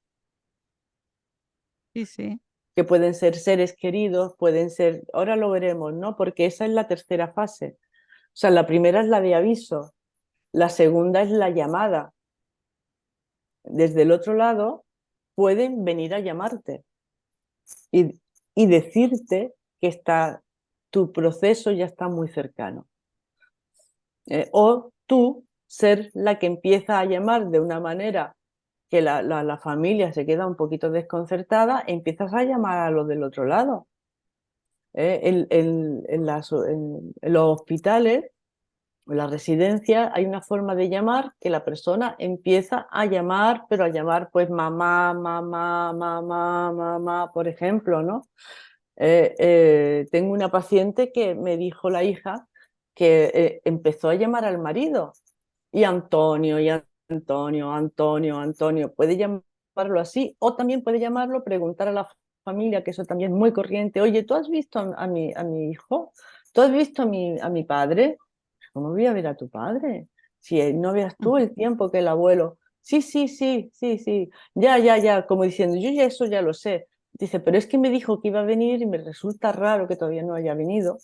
Sí, sí. que pueden ser seres queridos, pueden ser, ahora lo veremos, ¿no? Porque esa es la tercera fase. O sea, la primera es la de aviso, la segunda es la llamada. Desde el otro lado pueden venir a llamarte y, y decirte que tu proceso ya está muy cercano. O tú ser la que empieza a llamar de una manera que la familia se queda un poquito desconcertada, empiezas a llamar a los del otro lado. En los hospitales En la residencia hay una forma de llamar que la persona empieza a llamar, pero a llamar pues mamá, mamá, mamá, mamá, por ejemplo, ¿no? Tengo una paciente que me dijo la hija que empezó a llamar al marido y Antonio, y Antonio, Antonio, Antonio. Puede llamarlo así o también puede llamarlo, preguntar a la familia, que eso también es muy corriente. Oye, ¿tú has visto a mi hijo? ¿Tú has visto a mi padre? ¿Cómo voy a ver a tu padre? Si no veas tú el tiempo que el abuelo. Sí, sí, sí, sí, sí. Ya, ya, ya. Como diciendo, yo ya eso ya lo sé. Dice, pero es que me dijo que iba a venir y me resulta raro que todavía no haya venido. O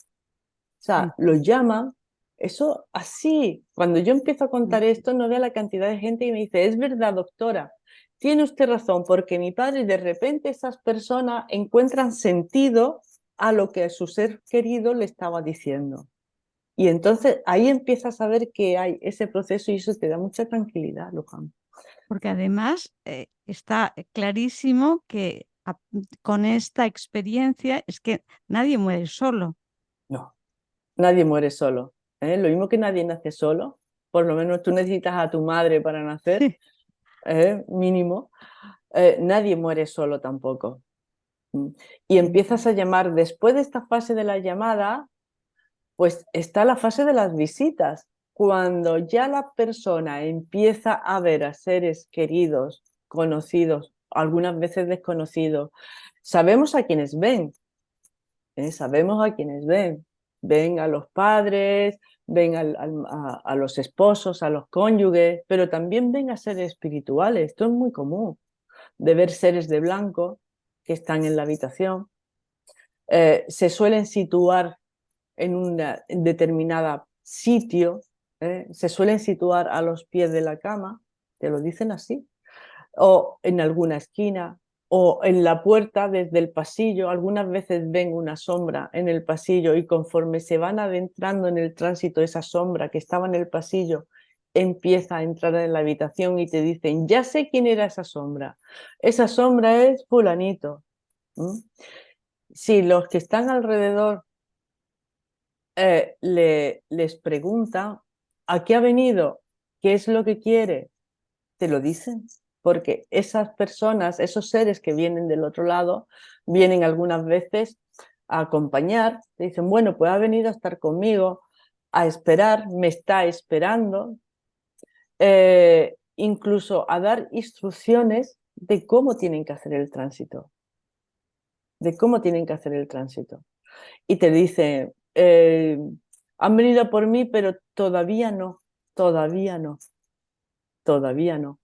sea, lo llaman. Eso así. Cuando yo empiezo a contar esto, no vea la cantidad de gente que me dice, es verdad, doctora. Tiene usted razón, porque mi padre, de repente esas personas encuentran sentido a lo que su ser querido le estaba diciendo. Y entonces ahí empiezas a ver que hay ese proceso y eso te da mucha tranquilidad, Luján. Porque además está clarísimo que con esta experiencia es que nadie muere solo. No, nadie muere solo. ¿Eh? Lo mismo que nadie nace solo, por lo menos tú necesitas a tu madre para nacer, mínimo. Nadie muere solo tampoco. Mm. Y empiezas a llamar, después de esta fase de la llamada, pues está la fase de las visitas. Cuando ya la persona empieza a ver a seres queridos, conocidos, algunas veces desconocidos, sabemos a quienes ven, sabemos a quienes ven. Ven a los padres, ven a los esposos, a los cónyuges, pero también ven a seres espirituales. Esto es muy común, de ver seres de blanco que están en la habitación. Se suelen situar en un determinado sitio, se suelen situar a los pies de la cama, te lo dicen así, o en alguna esquina, o en la puerta desde el pasillo. Algunas veces ven una sombra en el pasillo y conforme se van adentrando en el tránsito, esa sombra que estaba en el pasillo empieza a entrar en la habitación y te dicen, ya sé quién era esa sombra es fulanito. ¿Mm? Si los que están alrededor les pregunta a qué ha venido, qué es lo que quiere, te lo dicen, porque esas personas, esos seres que vienen del otro lado, vienen algunas veces a acompañar, te dicen, bueno, pues ha venido a estar conmigo, a esperar, me está esperando, incluso a dar instrucciones de cómo tienen que hacer el tránsito, de cómo tienen que hacer el tránsito. Y te dicen, han venido por mí, pero todavía no, todavía no, todavía no.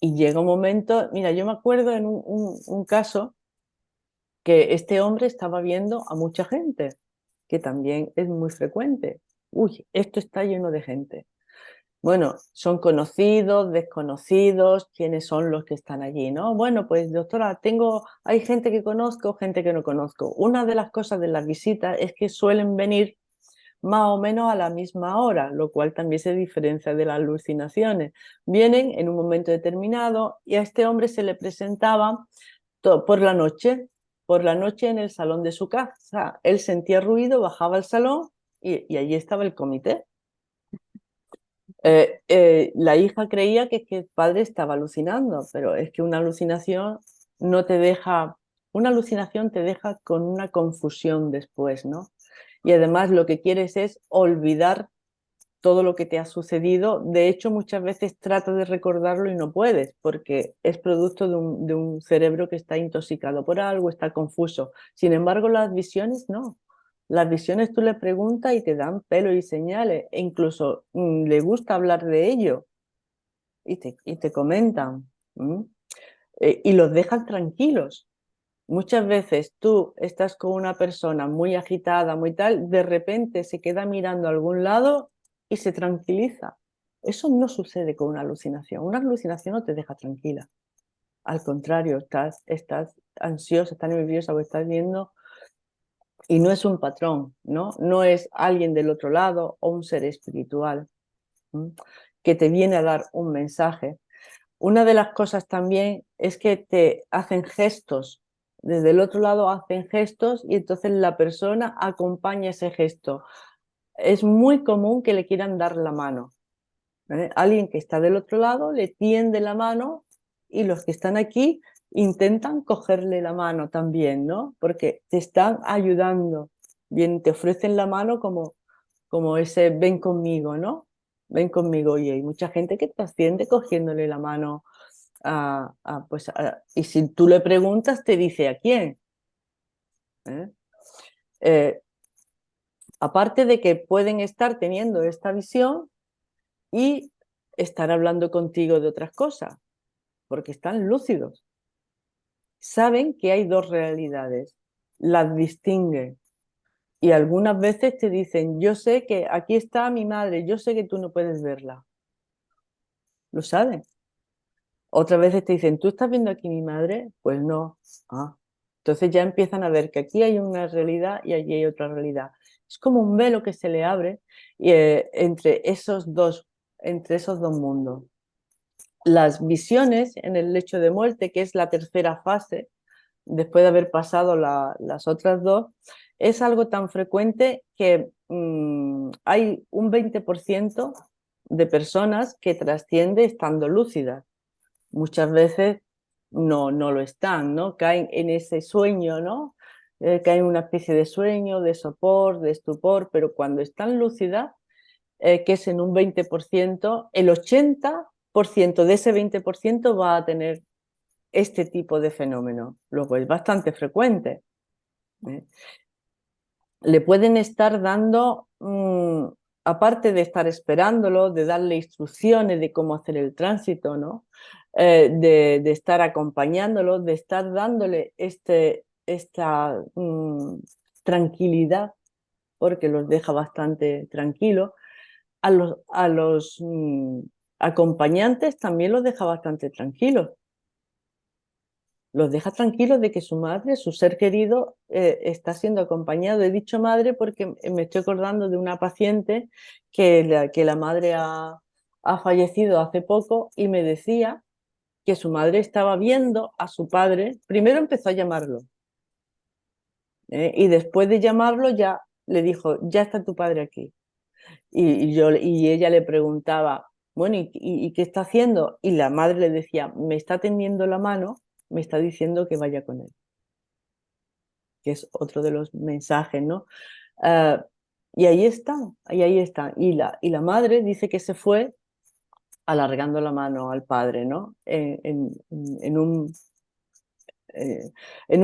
Y llega un momento, mira, yo me acuerdo en un caso que este hombre estaba viendo a mucha gente, que también es muy frecuente. Uy, esto está lleno de gente. Bueno, son conocidos, desconocidos, quiénes son los que están allí, ¿no? Bueno, pues doctora, hay gente que conozco, gente que no conozco. Una de las cosas de las visitas es que suelen venir más o menos a la misma hora, lo cual también se diferencia de las alucinaciones. Vienen en un momento determinado y a este hombre se le presentaba por la noche en el salón de su casa. Él sentía ruido, bajaba al salón y allí estaba el comité. La hija creía que el padre estaba alucinando, pero es que una alucinación no te deja, una alucinación te deja con una confusión después, ¿no? Y además lo que quieres es olvidar todo lo que te ha sucedido. De hecho, muchas veces tratas de recordarlo y no puedes, porque es producto de un cerebro que está intoxicado por algo, está confuso. Sin embargo, las visiones no. Las visiones tú le preguntas y te dan pelo y señales, e incluso le gusta hablar de ello y te comentan y los dejan tranquilos. Muchas veces tú estás con una persona muy agitada, muy tal, de repente se queda mirando a algún lado y se tranquiliza. Eso no sucede con una alucinación. Una alucinación no te deja tranquila. Al contrario, estás ansiosa, estás nerviosa o estás viendo y no es un patrón, ¿no? No es alguien del otro lado o un ser espiritual que te viene a dar un mensaje. Una de las cosas también es que te hacen gestos, desde el otro lado hacen gestos y entonces la persona acompaña ese gesto. es muy común que le quieran dar la mano. Alguien que está del otro lado le tiende la mano y los que están aquí intentan cogerle la mano también, ¿no? Porque te están ayudando. Bien, te ofrecen la mano como ese ven conmigo, ¿no? Ven conmigo. Y hay mucha gente que trasciende cogiéndole la mano y si tú le preguntas, te dice a quién. ¿Eh? Eh, Aparte de que pueden estar teniendo esta visión y estar hablando contigo de otras cosas, porque están lúcidos. Saben que hay dos realidades, las distinguen y algunas veces te dicen, yo sé que aquí está mi madre, yo sé que tú no puedes verla. Lo saben. Otras veces te dicen, ¿tú estás viendo aquí mi madre? Pues no. Ah. Entonces ya empiezan a ver que aquí hay una realidad y allí hay otra realidad. Es como un velo que se le abre entre esos dos mundos. Las visiones en el lecho de muerte, que es la tercera fase, después de haber pasado las otras dos, es algo tan frecuente que hay un 20% de personas que trasciende estando lúcidas. Muchas veces no lo están, ¿no? Caen en ese sueño, ¿no? Caen en una especie de sueño, de sopor, de estupor, pero cuando están lúcidas, que es en un 20%, el 80% de ese 20% va a tener este tipo de fenómeno. Luego es bastante frecuente. ¿Eh? Le pueden estar dando, aparte de estar esperándolo, de darle instrucciones de cómo hacer el tránsito, ¿no? De estar acompañándolo, de estar dándole esta tranquilidad, porque los deja bastante tranquilos. A los acompañantes también los deja bastante tranquilos. Los deja tranquilos de que su madre, su ser querido, está siendo acompañado. He dicho madre porque me estoy acordando de una paciente que la madre ha fallecido hace poco y me decía que su madre estaba viendo a su padre. Primero empezó a llamarlo, y después de llamarlo ya le dijo, ya está tu padre aquí. Y ella le preguntaba, bueno, ¿y qué está haciendo? Y la madre le decía, me está tendiendo la mano, me está diciendo que vaya con él, que es otro de los mensajes, ¿no? Ah, y ahí están, ahí están. Y la madre dice que se fue alargando la mano al padre, ¿no? Eh, en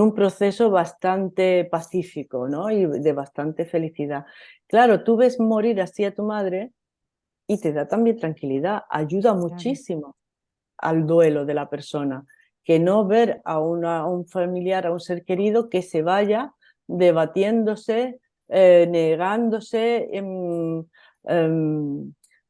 un proceso bastante pacífico, ¿no? Y de bastante felicidad. Claro, tú ves morir así a tu madre y te da también tranquilidad, ayuda Claro. muchísimo al duelo de la persona, que no ver a un familiar, a un ser querido que se vaya debatiéndose, negándose.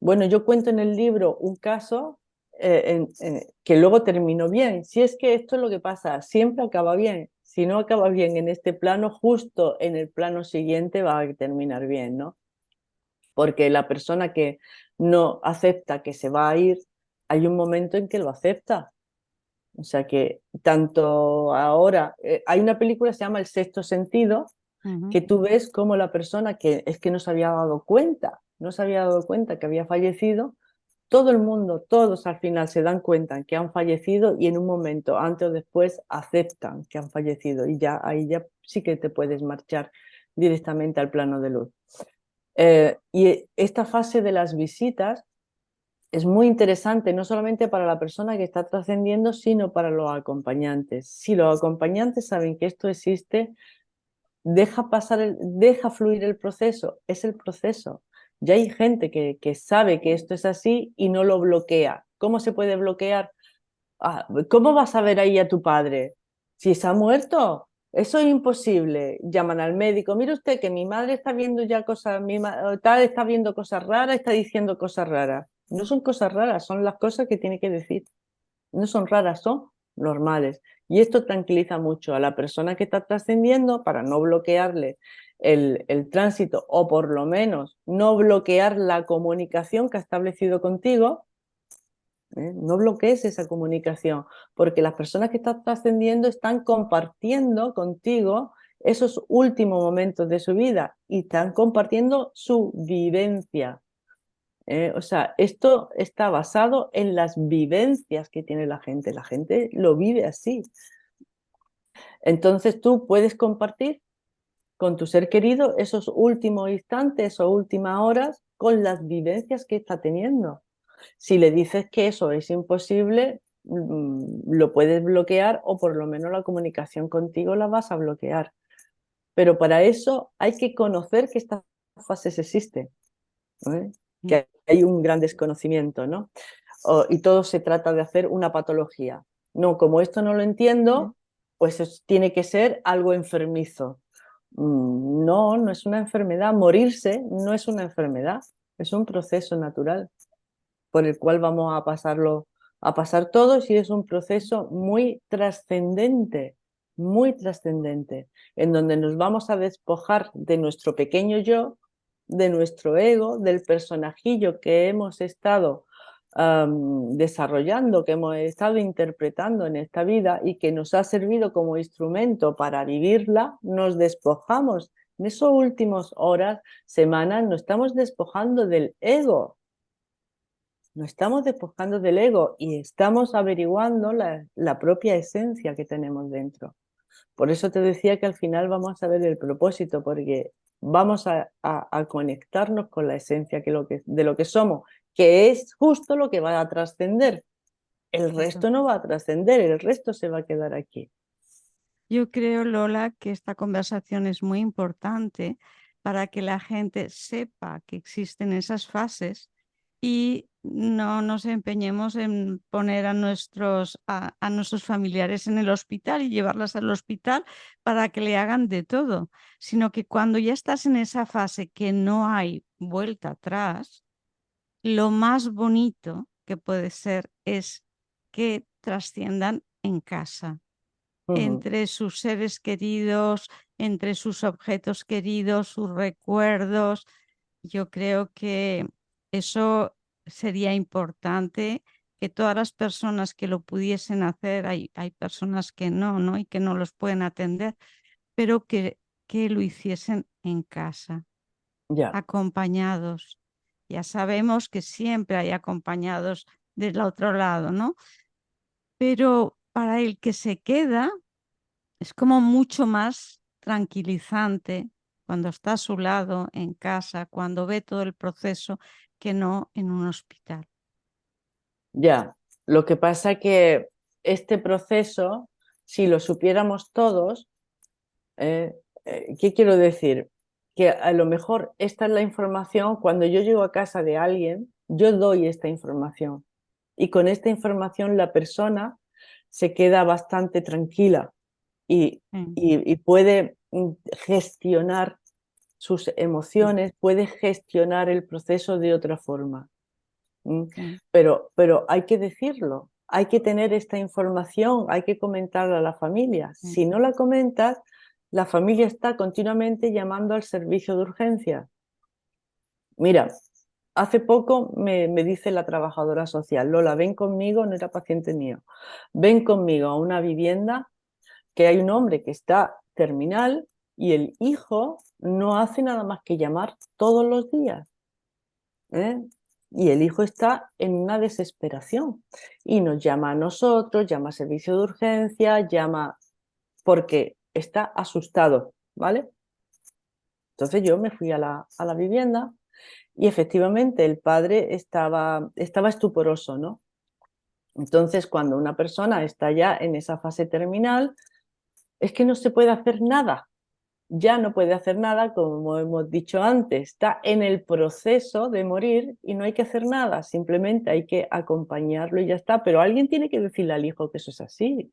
Bueno, yo cuento en el libro un caso que luego terminó bien. Si es que esto es lo que pasa, siempre acaba bien. Si no acaba bien en este plano, justo en el plano siguiente va a terminar bien, ¿no? Porque la persona que no acepta que se va a ir, hay un momento en que lo acepta. O sea que tanto ahora, hay una película que se llama El sexto sentido, Ujú. que tú ves como la persona que es que no se había dado cuenta, no se había dado cuenta que había fallecido, todo el mundo, todos al final se dan cuenta que han fallecido y en un momento, antes o después, aceptan que han fallecido y ya ahí ya sí que te puedes marchar directamente al plano de luz. Y esta fase de las visitas es muy interesante, no solamente para la persona que está trascendiendo, sino para los acompañantes. Si los acompañantes saben que esto existe, deja fluir el proceso, es el proceso. Ya hay gente que sabe que esto es así y no lo bloquea. ¿Cómo se puede bloquear? ¿Cómo vas a ver ahí a tu padre? Si se ha muerto, eso es imposible. Llaman al médico, mire usted que mi madre está viendo ya cosas, tal está viendo cosas raras, está diciendo cosas raras. No son cosas raras, son las cosas que tiene que decir. No son raras, son normales. Y esto tranquiliza mucho a la persona que está trascendiendo para no bloquearle el tránsito o por lo menos no bloquear la comunicación que ha establecido contigo. No bloquees esa comunicación, porque las personas que están trascendiendo están compartiendo contigo esos últimos momentos de su vida y están compartiendo su vivencia. O sea, esto está basado en las vivencias que tiene la gente lo vive así. Entonces tú puedes compartir con tu ser querido esos últimos instantes o últimas horas con las vivencias que está teniendo. Si le dices que eso es imposible, lo puedes bloquear o por lo menos la comunicación contigo la vas a bloquear. Pero para eso hay que conocer que estas fases existen, ¿eh? Que hay un gran desconocimiento, ¿no? Y todo se trata de hacer una patología. No, como esto no lo entiendo, pues tiene que ser algo enfermizo. No, no es una enfermedad. Morirse no es una enfermedad, es un proceso natural por el cual vamos a pasar todos y es un proceso muy trascendente, en donde nos vamos a despojar de nuestro pequeño yo, de nuestro ego, del personajillo que hemos estado desarrollando, que hemos estado interpretando en esta vida y que nos ha servido como instrumento para vivirla. Nos despojamos. En esas últimas horas, semanas, nos estamos despojando del ego. Nos estamos despojando del ego y estamos averiguando la propia esencia que tenemos dentro. Por eso te decía que al final vamos a ver el propósito, porque vamos a conectarnos con la esencia de lo que somos, que es justo lo que va a trascender. El resto no va a trascender, el resto se va a quedar aquí. Yo creo, Lola, que esta conversación es muy importante para que la gente sepa que existen esas fases y no nos empeñemos en poner a nuestros familiares en el hospital y llevarlas al hospital para que le hagan de todo, sino que cuando ya estás en esa fase que no hay vuelta atrás, lo más bonito que puede ser es que trasciendan en casa, entre sus seres queridos, entre sus objetos queridos, sus recuerdos. Yo creo que eso sería importante, que todas las personas que lo pudiesen hacer, hay personas que no, ¿no? Y que no los pueden atender, pero que lo hiciesen en casa, Ya. acompañados. Ya sabemos que siempre hay acompañados del otro lado, ¿no? Pero para el que se queda, es como mucho más tranquilizante cuando está a su lado en casa, cuando ve todo el proceso, que no en un hospital. Ya, lo que pasa que este proceso, si lo supiéramos todos, ¿qué quiero decir? Que a lo mejor esta es la información, cuando yo llego a casa de alguien, yo doy esta información y con esta información la persona se queda bastante tranquila y, y puede gestionar sus emociones, puede gestionar el proceso de otra forma. Sí. Pero hay que decirlo, hay que tener esta información, hay que comentarla a la familia. Si no la comentas, la familia está continuamente llamando al servicio de urgencia. Mira, hace poco me dice la trabajadora social: Lola, ven conmigo, no era paciente mío, ven conmigo a una vivienda que hay un hombre que está terminal y el hijo no hace nada más que llamar todos los días. Y el hijo está en una desesperación y nos llama a nosotros, llama a servicio de urgencia, llama porque está asustado, ¿vale? Entonces yo me fui a la vivienda y efectivamente el padre estaba estuporoso, ¿no? Entonces cuando una persona está ya en esa fase terminal, es que no se puede hacer nada. Ya no puede hacer nada, como hemos dicho antes, está en el proceso de morir y no hay que hacer nada, simplemente hay que acompañarlo y ya está, pero alguien tiene que decirle al hijo que eso es así,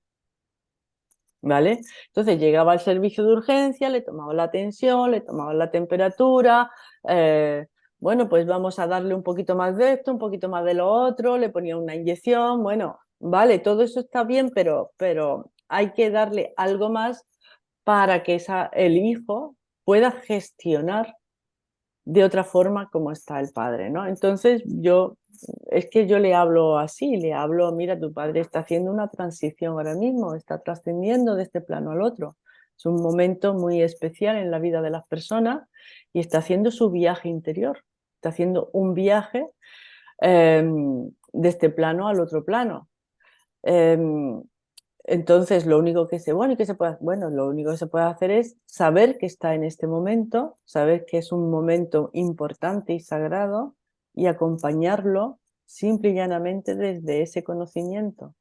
¿vale? Entonces llegaba al servicio de urgencia, le tomaba la tensión, le tomaba la temperatura, bueno, pues vamos a darle un poquito más de esto, un poquito más de lo otro, le ponía una inyección, bueno, vale, todo eso está bien, pero hay que darle algo más para que el hijo pueda gestionar de otra forma como está el padre, ¿no? Entonces es que yo le hablo así, le hablo: mira, tu padre está haciendo una transición ahora mismo, está trascendiendo de este plano al otro. Es un momento muy especial en la vida de las personas y está haciendo su viaje interior. Está haciendo un viaje de este plano al otro plano. Entonces, lo único que lo único que se puede hacer es saber que está en este momento, saber que es un momento importante y sagrado y acompañarlo simple y llanamente desde ese conocimiento,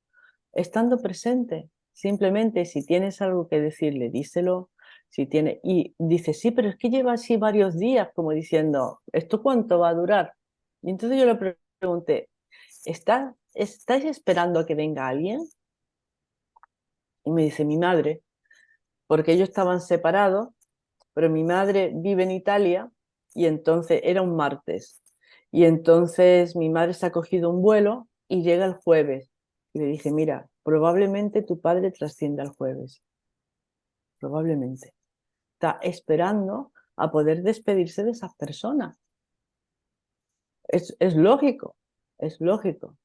estando presente. Simplemente si tienes algo que decirle, díselo. Y dice, sí, pero es que lleva así varios días, como diciendo, ¿esto cuánto va a durar? Y entonces yo le pregunté, ¿estáis esperando a que venga alguien? Y me dice, mi madre, porque ellos estaban separados, pero mi madre vive en Italia y entonces era un martes. Y entonces mi madre se ha cogido un vuelo y llega el jueves. Y le dije, mira, probablemente tu padre trascienda el jueves. Probablemente. Está esperando a poder despedirse de esas personas. Es lógico, es lógico.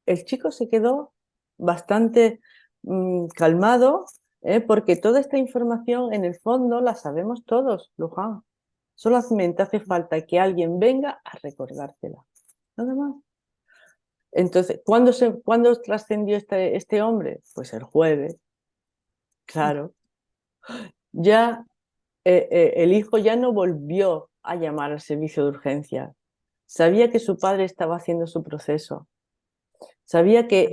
El chico se quedó bastante calmado, porque toda esta información en el fondo la sabemos todos, Luján. Solamente hace falta que alguien venga a recordártela. Nada más. Entonces, ¿cuándo trascendió este hombre? Pues el jueves, claro. Ya el hijo ya no volvió a llamar al servicio de urgencia. Sabía que su padre estaba haciendo su proceso. Sabía que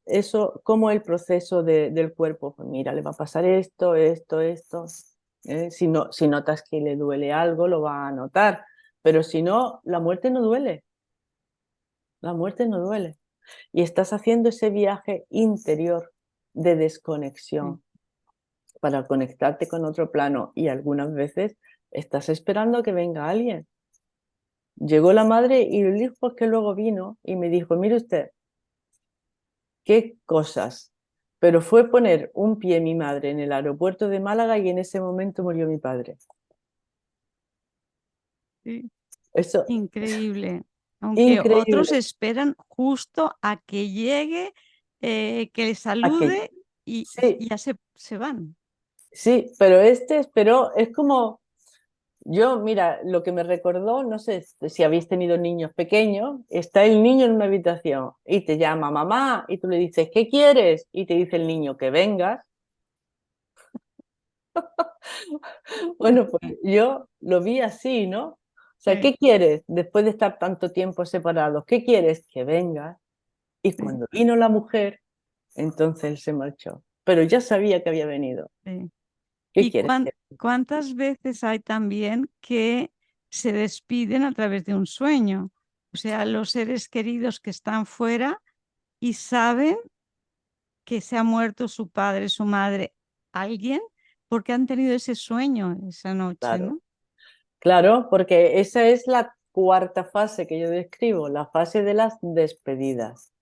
eso, como el proceso del cuerpo, pues mira, le va a pasar esto, esto, esto. Si notas que le duele algo, lo va a notar. Pero si no, la muerte no duele. La muerte no duele. Y estás haciendo ese viaje interior de desconexión para conectarte con otro plano. Y algunas veces estás esperando a que venga alguien. Llegó la madre y el hijo que luego vino y me dijo, mire usted, qué cosas. Pero fue poner un pie mi madre en el aeropuerto de Málaga y en ese momento murió mi padre. Sí. Eso, Increíble. Aunque otros increíble. esperan justo a que llegue, que le Aquello. salude y Sí, ya se van. sí, pero este esperó, es como, yo, mira, lo que me recordó, no sé si habéis tenido niños pequeños, está el niño en una habitación y te llama mamá y tú le dices, ¿qué quieres? Y te dice el niño que vengas. Bueno, pues yo lo vi así, ¿no? O sea, Sí, ¿qué quieres después de estar tanto tiempo separados? ¿Qué quieres? Que vengas. Y sí, cuando vino la mujer, entonces él se marchó. Pero ya sabía que había venido. sí. ¿Qué ¿Y quieres? cuántas veces hay también que se despiden a través de un sueño? O sea, los seres queridos que están fuera y saben que se ha muerto su padre, su madre, alguien, porque han tenido ese sueño esa noche, Claro, ¿no? claro, porque esa es la cuarta fase que yo describo, la fase de las despedidas.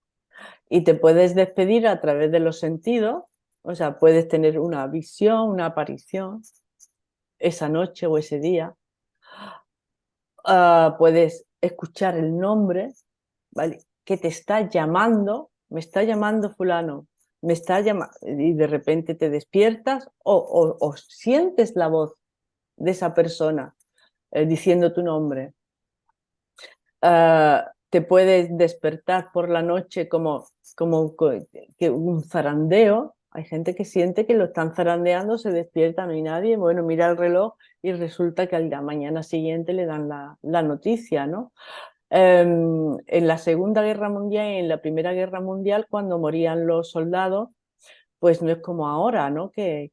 Y te puedes despedir a través de los sentidos, o sea, puedes tener una visión, una aparición esa noche o ese día. Puedes escuchar el nombre, ¿vale? Que te está llamando, me está llamando fulano, me está llamando, y de repente te despiertas o sientes la voz de esa persona diciendo tu nombre. Te puedes despertar por la noche como que un zarandeo. Hay gente que siente que lo están zarandeando, se despierta, no hay nadie, bueno, mira el reloj y resulta que a la mañana siguiente le dan la noticia, ¿no? En la Segunda Guerra Mundial y en la Primera Guerra Mundial, cuando morían los soldados, pues no es como ahora, ¿no? Que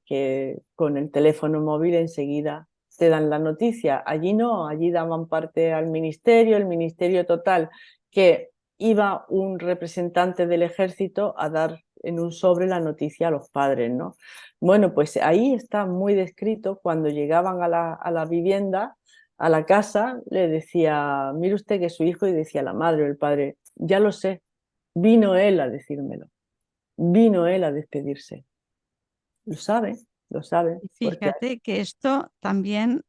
con el teléfono móvil enseguida te dan la noticia. Allí no, allí daban parte al ministerio, el ministerio total, que iba un representante del ejército a dar en un sobre la noticia a los padres, ¿no? Bueno, pues ahí está muy descrito cuando llegaban a la vivienda, a la casa, le decía, mire usted que es su hijo, y decía la madre o el padre, ya lo sé, vino él a decírmelo, vino él a despedirse. Lo sabe, Y porque fíjate que esto también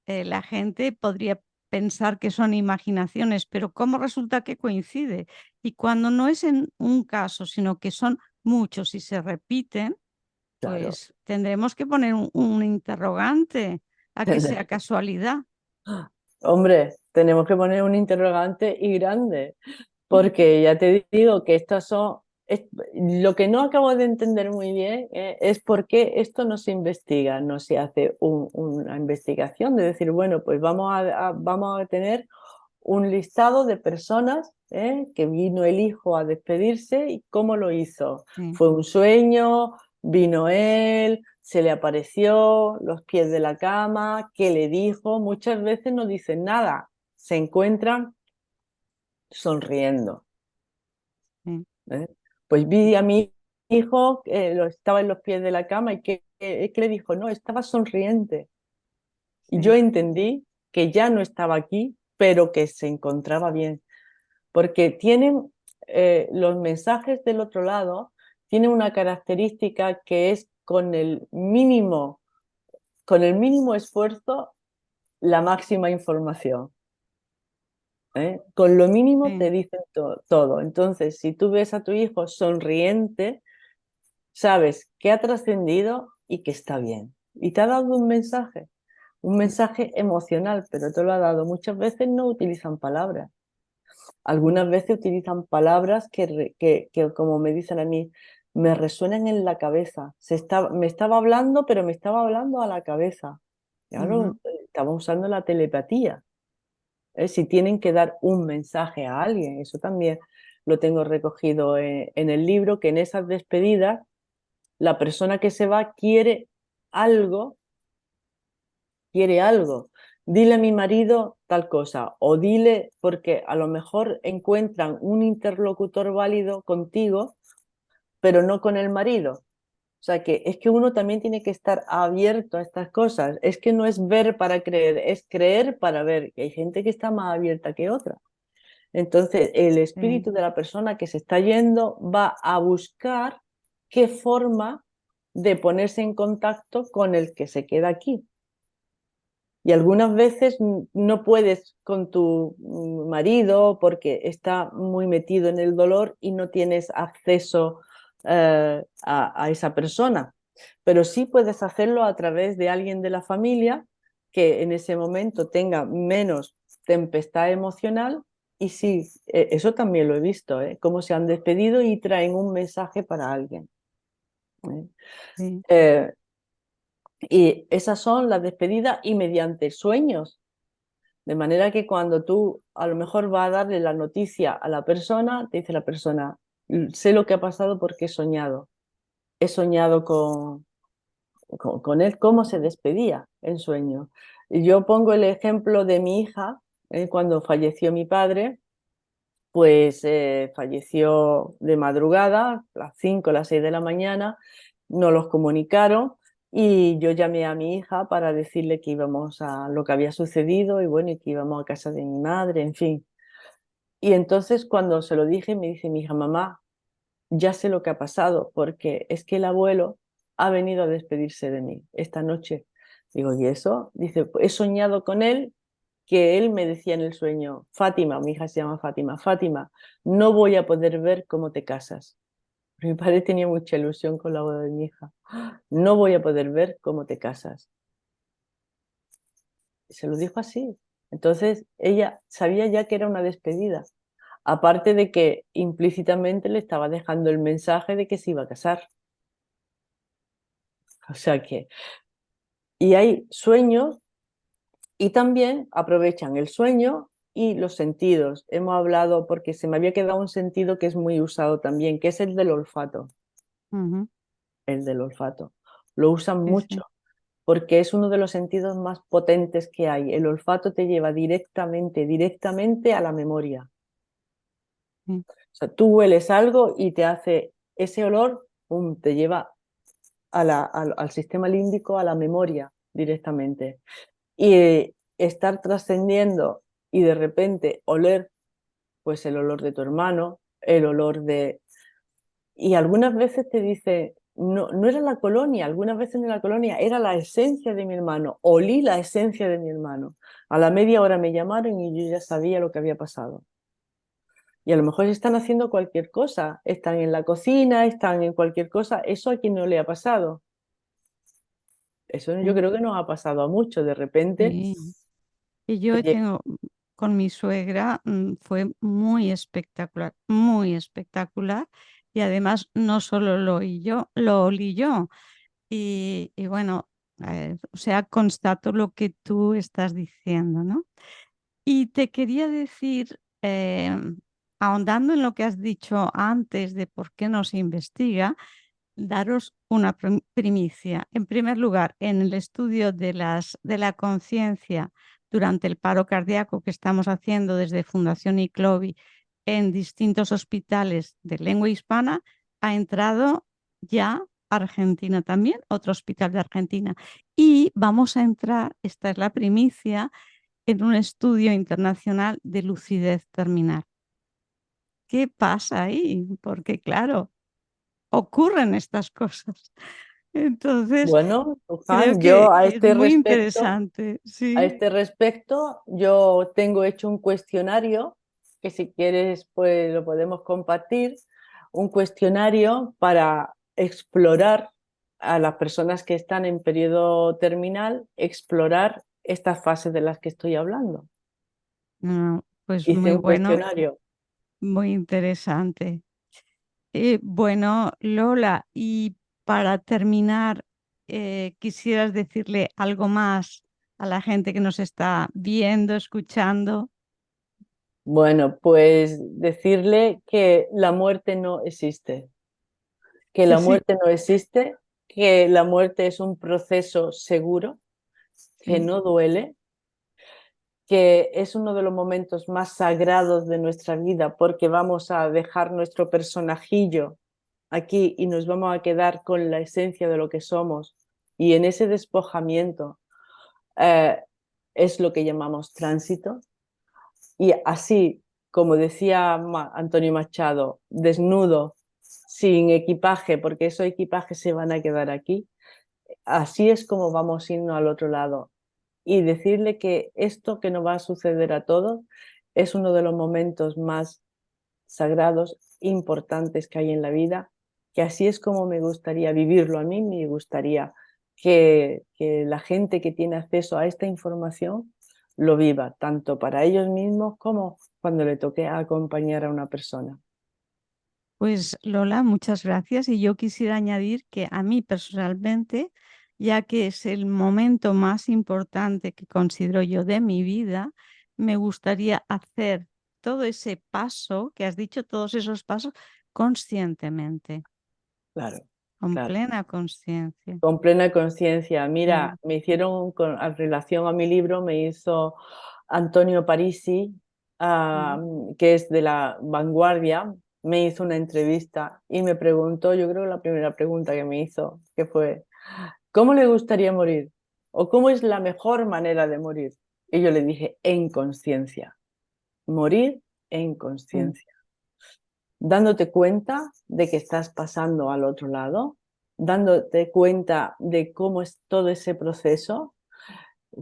la gente podría pensar que son imaginaciones, pero ¿cómo resulta que coincide? Y cuando no es en un caso, sino que son muchos y se repiten, Claro. Pues tendremos que poner un interrogante a que sea casualidad. Hombre, tenemos que poner un interrogante y grande, porque ya te digo que estas son, lo que no acabo de entender muy bien, es por qué esto no se investiga, no se hace una investigación de decir, bueno, pues vamos a tener un listado de personas, que vino el hijo a despedirse y cómo lo hizo. Sí, Fue un sueño, vino él, se le apareció, los pies de la cama, qué le dijo. Muchas veces no dicen nada, se encuentran sonriendo. sí, ¿Eh? Pues vi a mi hijo, estaba en los pies de la cama y ¿qué le dijo? No, estaba sonriente. Y yo sí, entendí que ya no estaba aquí, pero que se encontraba bien. Porque tienen, los mensajes del otro lado tienen una característica que es con el mínimo esfuerzo, la máxima información. Con lo mínimo te sí, dicen todo. Entonces, si tú ves a tu hijo sonriente, sabes que ha trascendido y que está bien. Y te ha dado un mensaje emocional, pero te lo ha dado. Muchas veces no utilizan palabras. Algunas veces utilizan palabras que, como me dicen a mí, me resuenan en la cabeza. Me estaba hablando, pero me estaba hablando a la cabeza. Claro, ujú, estaba usando la telepatía. Si tienen que dar un mensaje a alguien, eso también lo tengo recogido en el libro, que en esas despedidas la persona que se va algo, quiere algo. Dile a mi marido tal cosa, o dile, porque a lo mejor encuentran un interlocutor válido contigo, pero no con el marido. O sea que es que uno también tiene que estar abierto a estas cosas. Es que no es ver para creer, es creer para ver. Que hay gente que está más abierta que otra. Entonces, el sí, espíritu de la persona que se está yendo va a buscar qué forma de ponerse en contacto con el que se queda aquí. Y algunas veces no puedes con tu marido porque está muy metido en el dolor y no tienes acceso, a esa persona. Pero sí puedes hacerlo a través de alguien de la familia que en ese momento tenga menos tempestad emocional. Y sí, eso también lo he visto, cómo se han despedido y traen un mensaje para alguien. ¿eh? sí, Eh, y esas son las despedidas y mediante sueños. De manera que cuando tú a lo mejor vas a darle la noticia a la persona, te dice la persona, sé lo que ha pasado porque he soñado con él, cómo se despedía en sueño. Y yo pongo el ejemplo de mi hija, cuando falleció mi padre, pues falleció de madrugada, a las 5 o las 6 de la mañana, nos los comunicaron y yo llamé a mi hija para decirle que íbamos a lo que había sucedido y bueno, y que íbamos a casa de mi madre, en fin. Y entonces cuando se lo dije, me dice mi hija, mamá, ya sé lo que ha pasado, porque es que el abuelo ha venido a despedirse de mí esta noche. Digo, ¿y eso? Dice, he soñado con él, que él me decía en el sueño, Fátima, mi hija se llama Fátima, Fátima, no voy a poder ver cómo te casas. Mi padre tenía mucha ilusión con la boda de mi hija. No voy a poder ver cómo te casas. Se lo dijo así. Entonces ella sabía ya que era una despedida. Aparte de que implícitamente le estaba dejando el mensaje de que se iba a casar. O sea que, y hay sueños y también aprovechan el sueño y los sentidos. Hemos hablado, porque se me había quedado un sentido que es muy usado también, que es el del olfato. ujú, El del olfato. Lo usan sí, mucho sí, porque es uno de los sentidos más potentes que hay. El olfato te lleva directamente a la memoria. sí, O sea, tú hueles algo y te hace ese olor, pum, te lleva al sistema límbico, a la memoria directamente. Y estar trascendiendo y de repente oler, pues el olor de tu hermano, el olor de... Y algunas veces te dice, no, no era la colonia, algunas veces no era la colonia, era la esencia de mi hermano, olí la esencia de mi hermano. A la media hora me llamaron y yo ya sabía lo que había pasado. Y a lo mejor están haciendo cualquier cosa, están en la cocina, están en cualquier cosa, eso a quien no le ha pasado. Eso yo Sí, creo que nos ha pasado a muchos. De repente, sí. Y yo oye, tengo con mi suegra, fue muy espectacular, muy espectacular. Y además no solo lo olí yo. Y bueno, o sea, constato lo que tú estás diciendo, ¿no? Y te quería decir, ahondando en lo que has dicho antes de por qué no se investiga, daros una primicia. En primer lugar, en el estudio de la conciencia durante el paro cardíaco que estamos haciendo desde Fundación ICLOVI en distintos hospitales de lengua hispana, ha entrado ya Argentina también, otro hospital de Argentina. Y vamos a entrar, esta es la primicia, en un estudio internacional de lucidez terminal. ¿Qué pasa ahí? Porque claro, ocurren estas cosas. Entonces, bueno, creo Luján, yo que es muy interesante, a sí, este respecto, yo tengo hecho un cuestionario que si quieres, pues lo podemos compartir, un cuestionario para explorar a las personas que están en periodo terminal, explorar estas fases de las que estoy hablando. pues Hice muy un bueno, cuestionario. muy interesante. Bueno, Lola, y para terminar, ¿quisieras decirle algo más a la gente que nos está viendo, escuchando? Bueno, pues decirle que la muerte no existe, que Sí, la sí, muerte no existe, que la muerte es un proceso seguro, que sí. no duele, que es uno de los momentos más sagrados de nuestra vida porque vamos a dejar nuestro personajillo aquí y nos vamos a quedar con la esencia de lo que somos. Y en ese despojamiento eh, es lo que llamamos tránsito. Y así, como decía Antonio Machado, desnudo, sin equipaje, porque esos equipajes se van a quedar aquí, así es como vamos a irnos al otro lado. Y decirle que esto que nos va a suceder a todos es uno de los momentos más sagrados, importantes que hay en la vida, que así es como me gustaría vivirlo a mí, me gustaría que la gente que tiene acceso a esta información lo viva, tanto para ellos mismos como cuando le toque acompañar a una persona. Pues Lola, muchas gracias. Y yo quisiera añadir que a mí personalmente, ya que es el momento más importante que considero yo de mi vida, me gustaría hacer todo ese paso que has dicho, todos esos pasos conscientemente, Claro, con claro. plena conciencia. Con plena conciencia. Mm, Mira, me hicieron, en relación a mi libro, me hizo Antonio Parisi, mm. que es de La Vanguardia, me hizo una entrevista y me preguntó, yo creo que la primera pregunta que me hizo, que fue, ¿cómo le gustaría morir? ¿O cómo es la mejor manera de morir? Y yo le dije, en conciencia, morir en Mm. conciencia, dándote cuenta de que estás pasando al otro lado, dándote cuenta de cómo es todo ese proceso,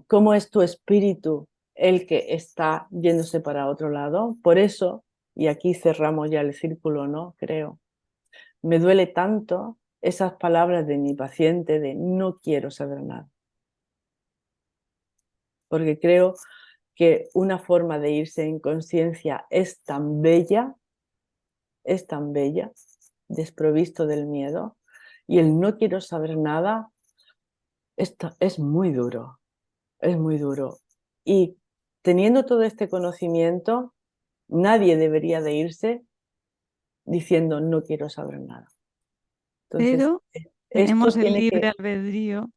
cómo es tu espíritu el que está yéndose para otro lado. Por eso, y aquí cerramos ya el círculo, ¿no? Creo, me duele tanto esas palabras de mi paciente de no quiero saber nada, porque creo que una forma de irse en conciencia es tan bella, desprovisto del miedo, y el no quiero saber nada, esto es muy duro, es muy duro. Y teniendo todo este conocimiento, nadie debería de irse diciendo no quiero saber nada. Entonces, Pero esto tenemos el tiene libre que, albedrío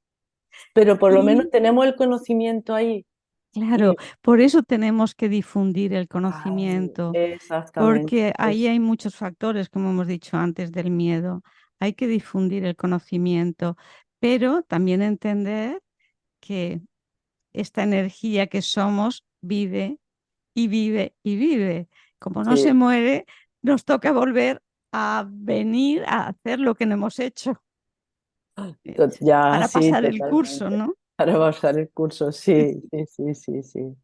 pero por lo menos y tenemos el conocimiento ahí. claro, Y por eso tenemos que difundir el ay, conocimiento. exactamente, Porque ahí es, hay muchos factores, como hemos dicho antes, del miedo. Hay que difundir el conocimiento, pero también entender que esta energía que somos vive y vive y vive. Como no se sí, muere, nos toca volver a venir a hacer lo que no hemos hecho ya para sí, pasar el curso, totalmente. ¿no? Para pasar el curso, sí, sí, sí, sí, sí.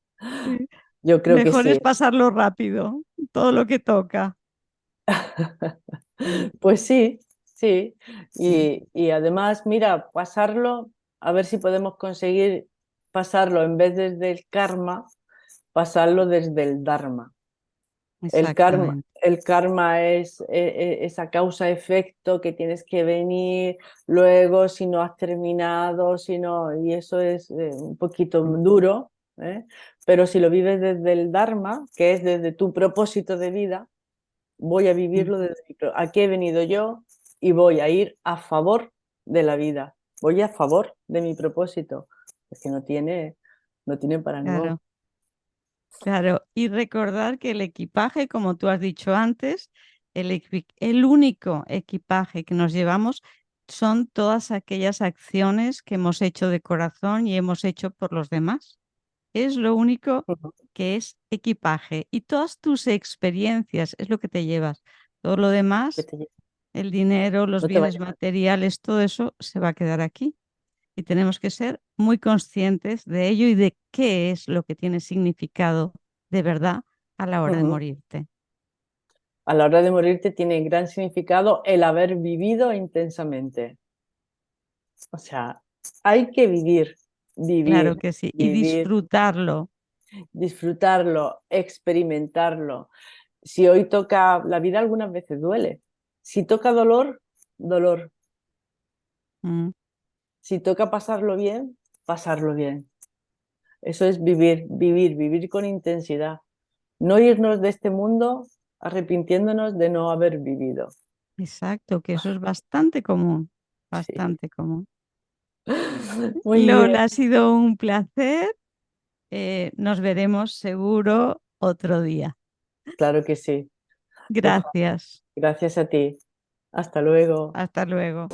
Sí. Yo creo que Mejor es sí. pasarlo rápido, todo lo que toca. Pues sí, sí. Mm. Y además, mira, pasarlo. a ver si podemos conseguir pasarlo en vez desde el karma, pasarlo desde el dharma. Exactamente. El karma es esa causa-efecto que tienes que venir luego si no has terminado, si no, y eso es un poquito duro, ¿eh? Pero si lo vives desde el dharma, que es desde tu propósito de vida, voy a vivirlo desde aquí he venido yo y voy a ir a favor de la vida, voy a favor de mi propósito, es que no tiene parangón. Claro, claro. Y recordar que el equipaje, como tú has dicho antes, el único equipaje que nos llevamos son todas aquellas acciones que hemos hecho de corazón y hemos hecho por los demás. Es lo único que es equipaje. Y todas tus experiencias es lo que te llevas. Todo lo Que demás, el dinero, los no te bienes vayas. materiales, todo eso se va a quedar aquí. Y tenemos que ser muy conscientes de ello y de qué es lo que tiene significado de verdad a la hora de morirte. A la hora de morirte tiene gran significado el haber vivido intensamente. O sea, hay que vivir, Claro vivir, que sí. Y vivir, disfrutarlo. disfrutarlo, experimentarlo. Si hoy toca, la vida algunas veces duele. Si toca dolor, dolor. Mm, Si toca pasarlo bien, pasarlo bien. Eso es vivir, vivir, vivir con intensidad. No irnos de este mundo arrepintiéndonos de no haber vivido. exacto, que eso es bastante común. Sí. Bastante común. Muy bien, Lola, ha sido un placer. Nos veremos seguro otro día. claro que sí. Pues Gracias. gracias a ti. Hasta luego. Hasta luego.